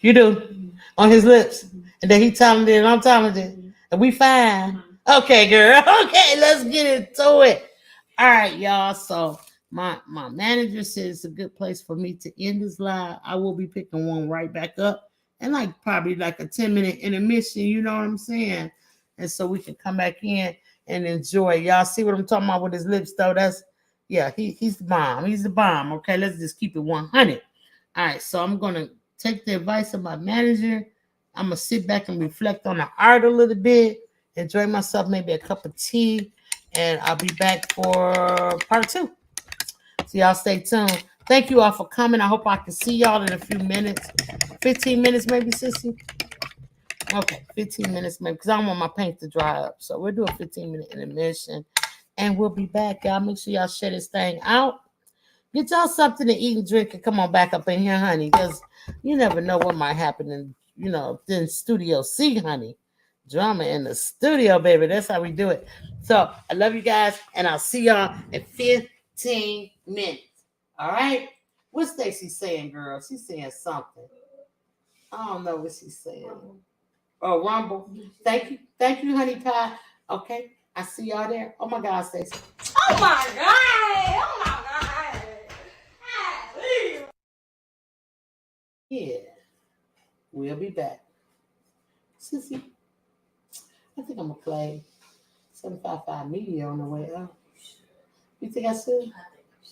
you do on his lips. And then he talented and I'm talented. And we fine. Okay, girl. Okay, let's get into it. All right, y'all. So my manager said it's a good place for me to end this live. I will be picking one right back up. And probably a 10-minute intermission, you know what I'm saying? And so we can come back in and enjoy. Y'all see what I'm talking about with his lips, though? He's the bomb. He's the bomb. Okay, let's just keep it 100. All right, so I'm going to take the advice of my manager. I'm going to sit back and reflect on the art a little bit, enjoy myself, maybe a cup of tea, and I'll be back for part 2. So y'all stay tuned. Thank you all for coming. I hope I can see y'all in a few minutes. 15 minutes maybe, sissy? Okay, 15 minutes maybe, because I don't want my paint to dry up. So we'll do a 15-minute intermission, and we'll be back, y'all. Make sure y'all share this thing out. Get y'all something to eat and drink, and come on back up in here, honey, because you never know what might happen in Studio C, honey. Drama in the studio, baby. That's how we do it. So I love you guys, and I'll see y'all in 15 minutes. All right? What's Stacy saying, girl? She's saying something. I don't know what she's saying. Oh, Rumble. Thank you, honey pie. Okay, I see y'all there. Oh my God, Stacey. Oh my God. Oh my God. Yeah. We'll be back. Sissy, I think I'm going to play 755 Media on the way up. You think I should?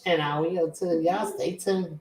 And I will too. Y'all stay tuned.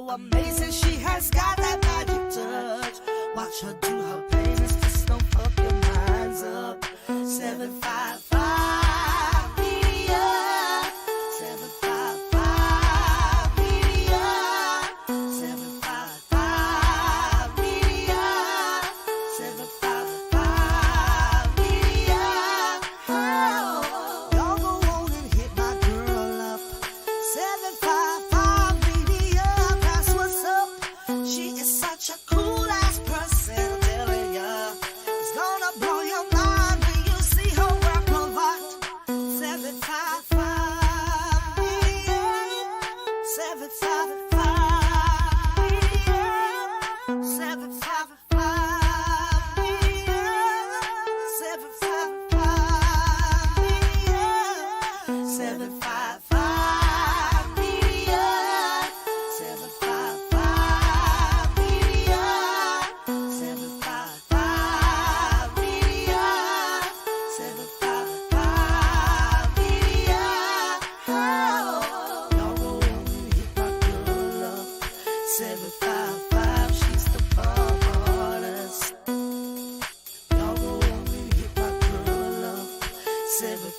Amazing, she has got that magic touch. Watch her do her paintings, just don't fuck your minds up. 755 Media, 755 Media, 755 Media, 755 Media. Oh, y'all go on and hit my girl up. 755 Media. She is such a cool ass person, I'm telling ya. It's gonna blow your mind when you see her work of art. 755 Media, 755 Media, 755 Media, 755 Media, 755 Media, 755 Media, 755 Media, 755 Media. Oh, y'all go on and hit my girl up. 755, she's the bomb artist. Y'all go on and hit my girl up. 755.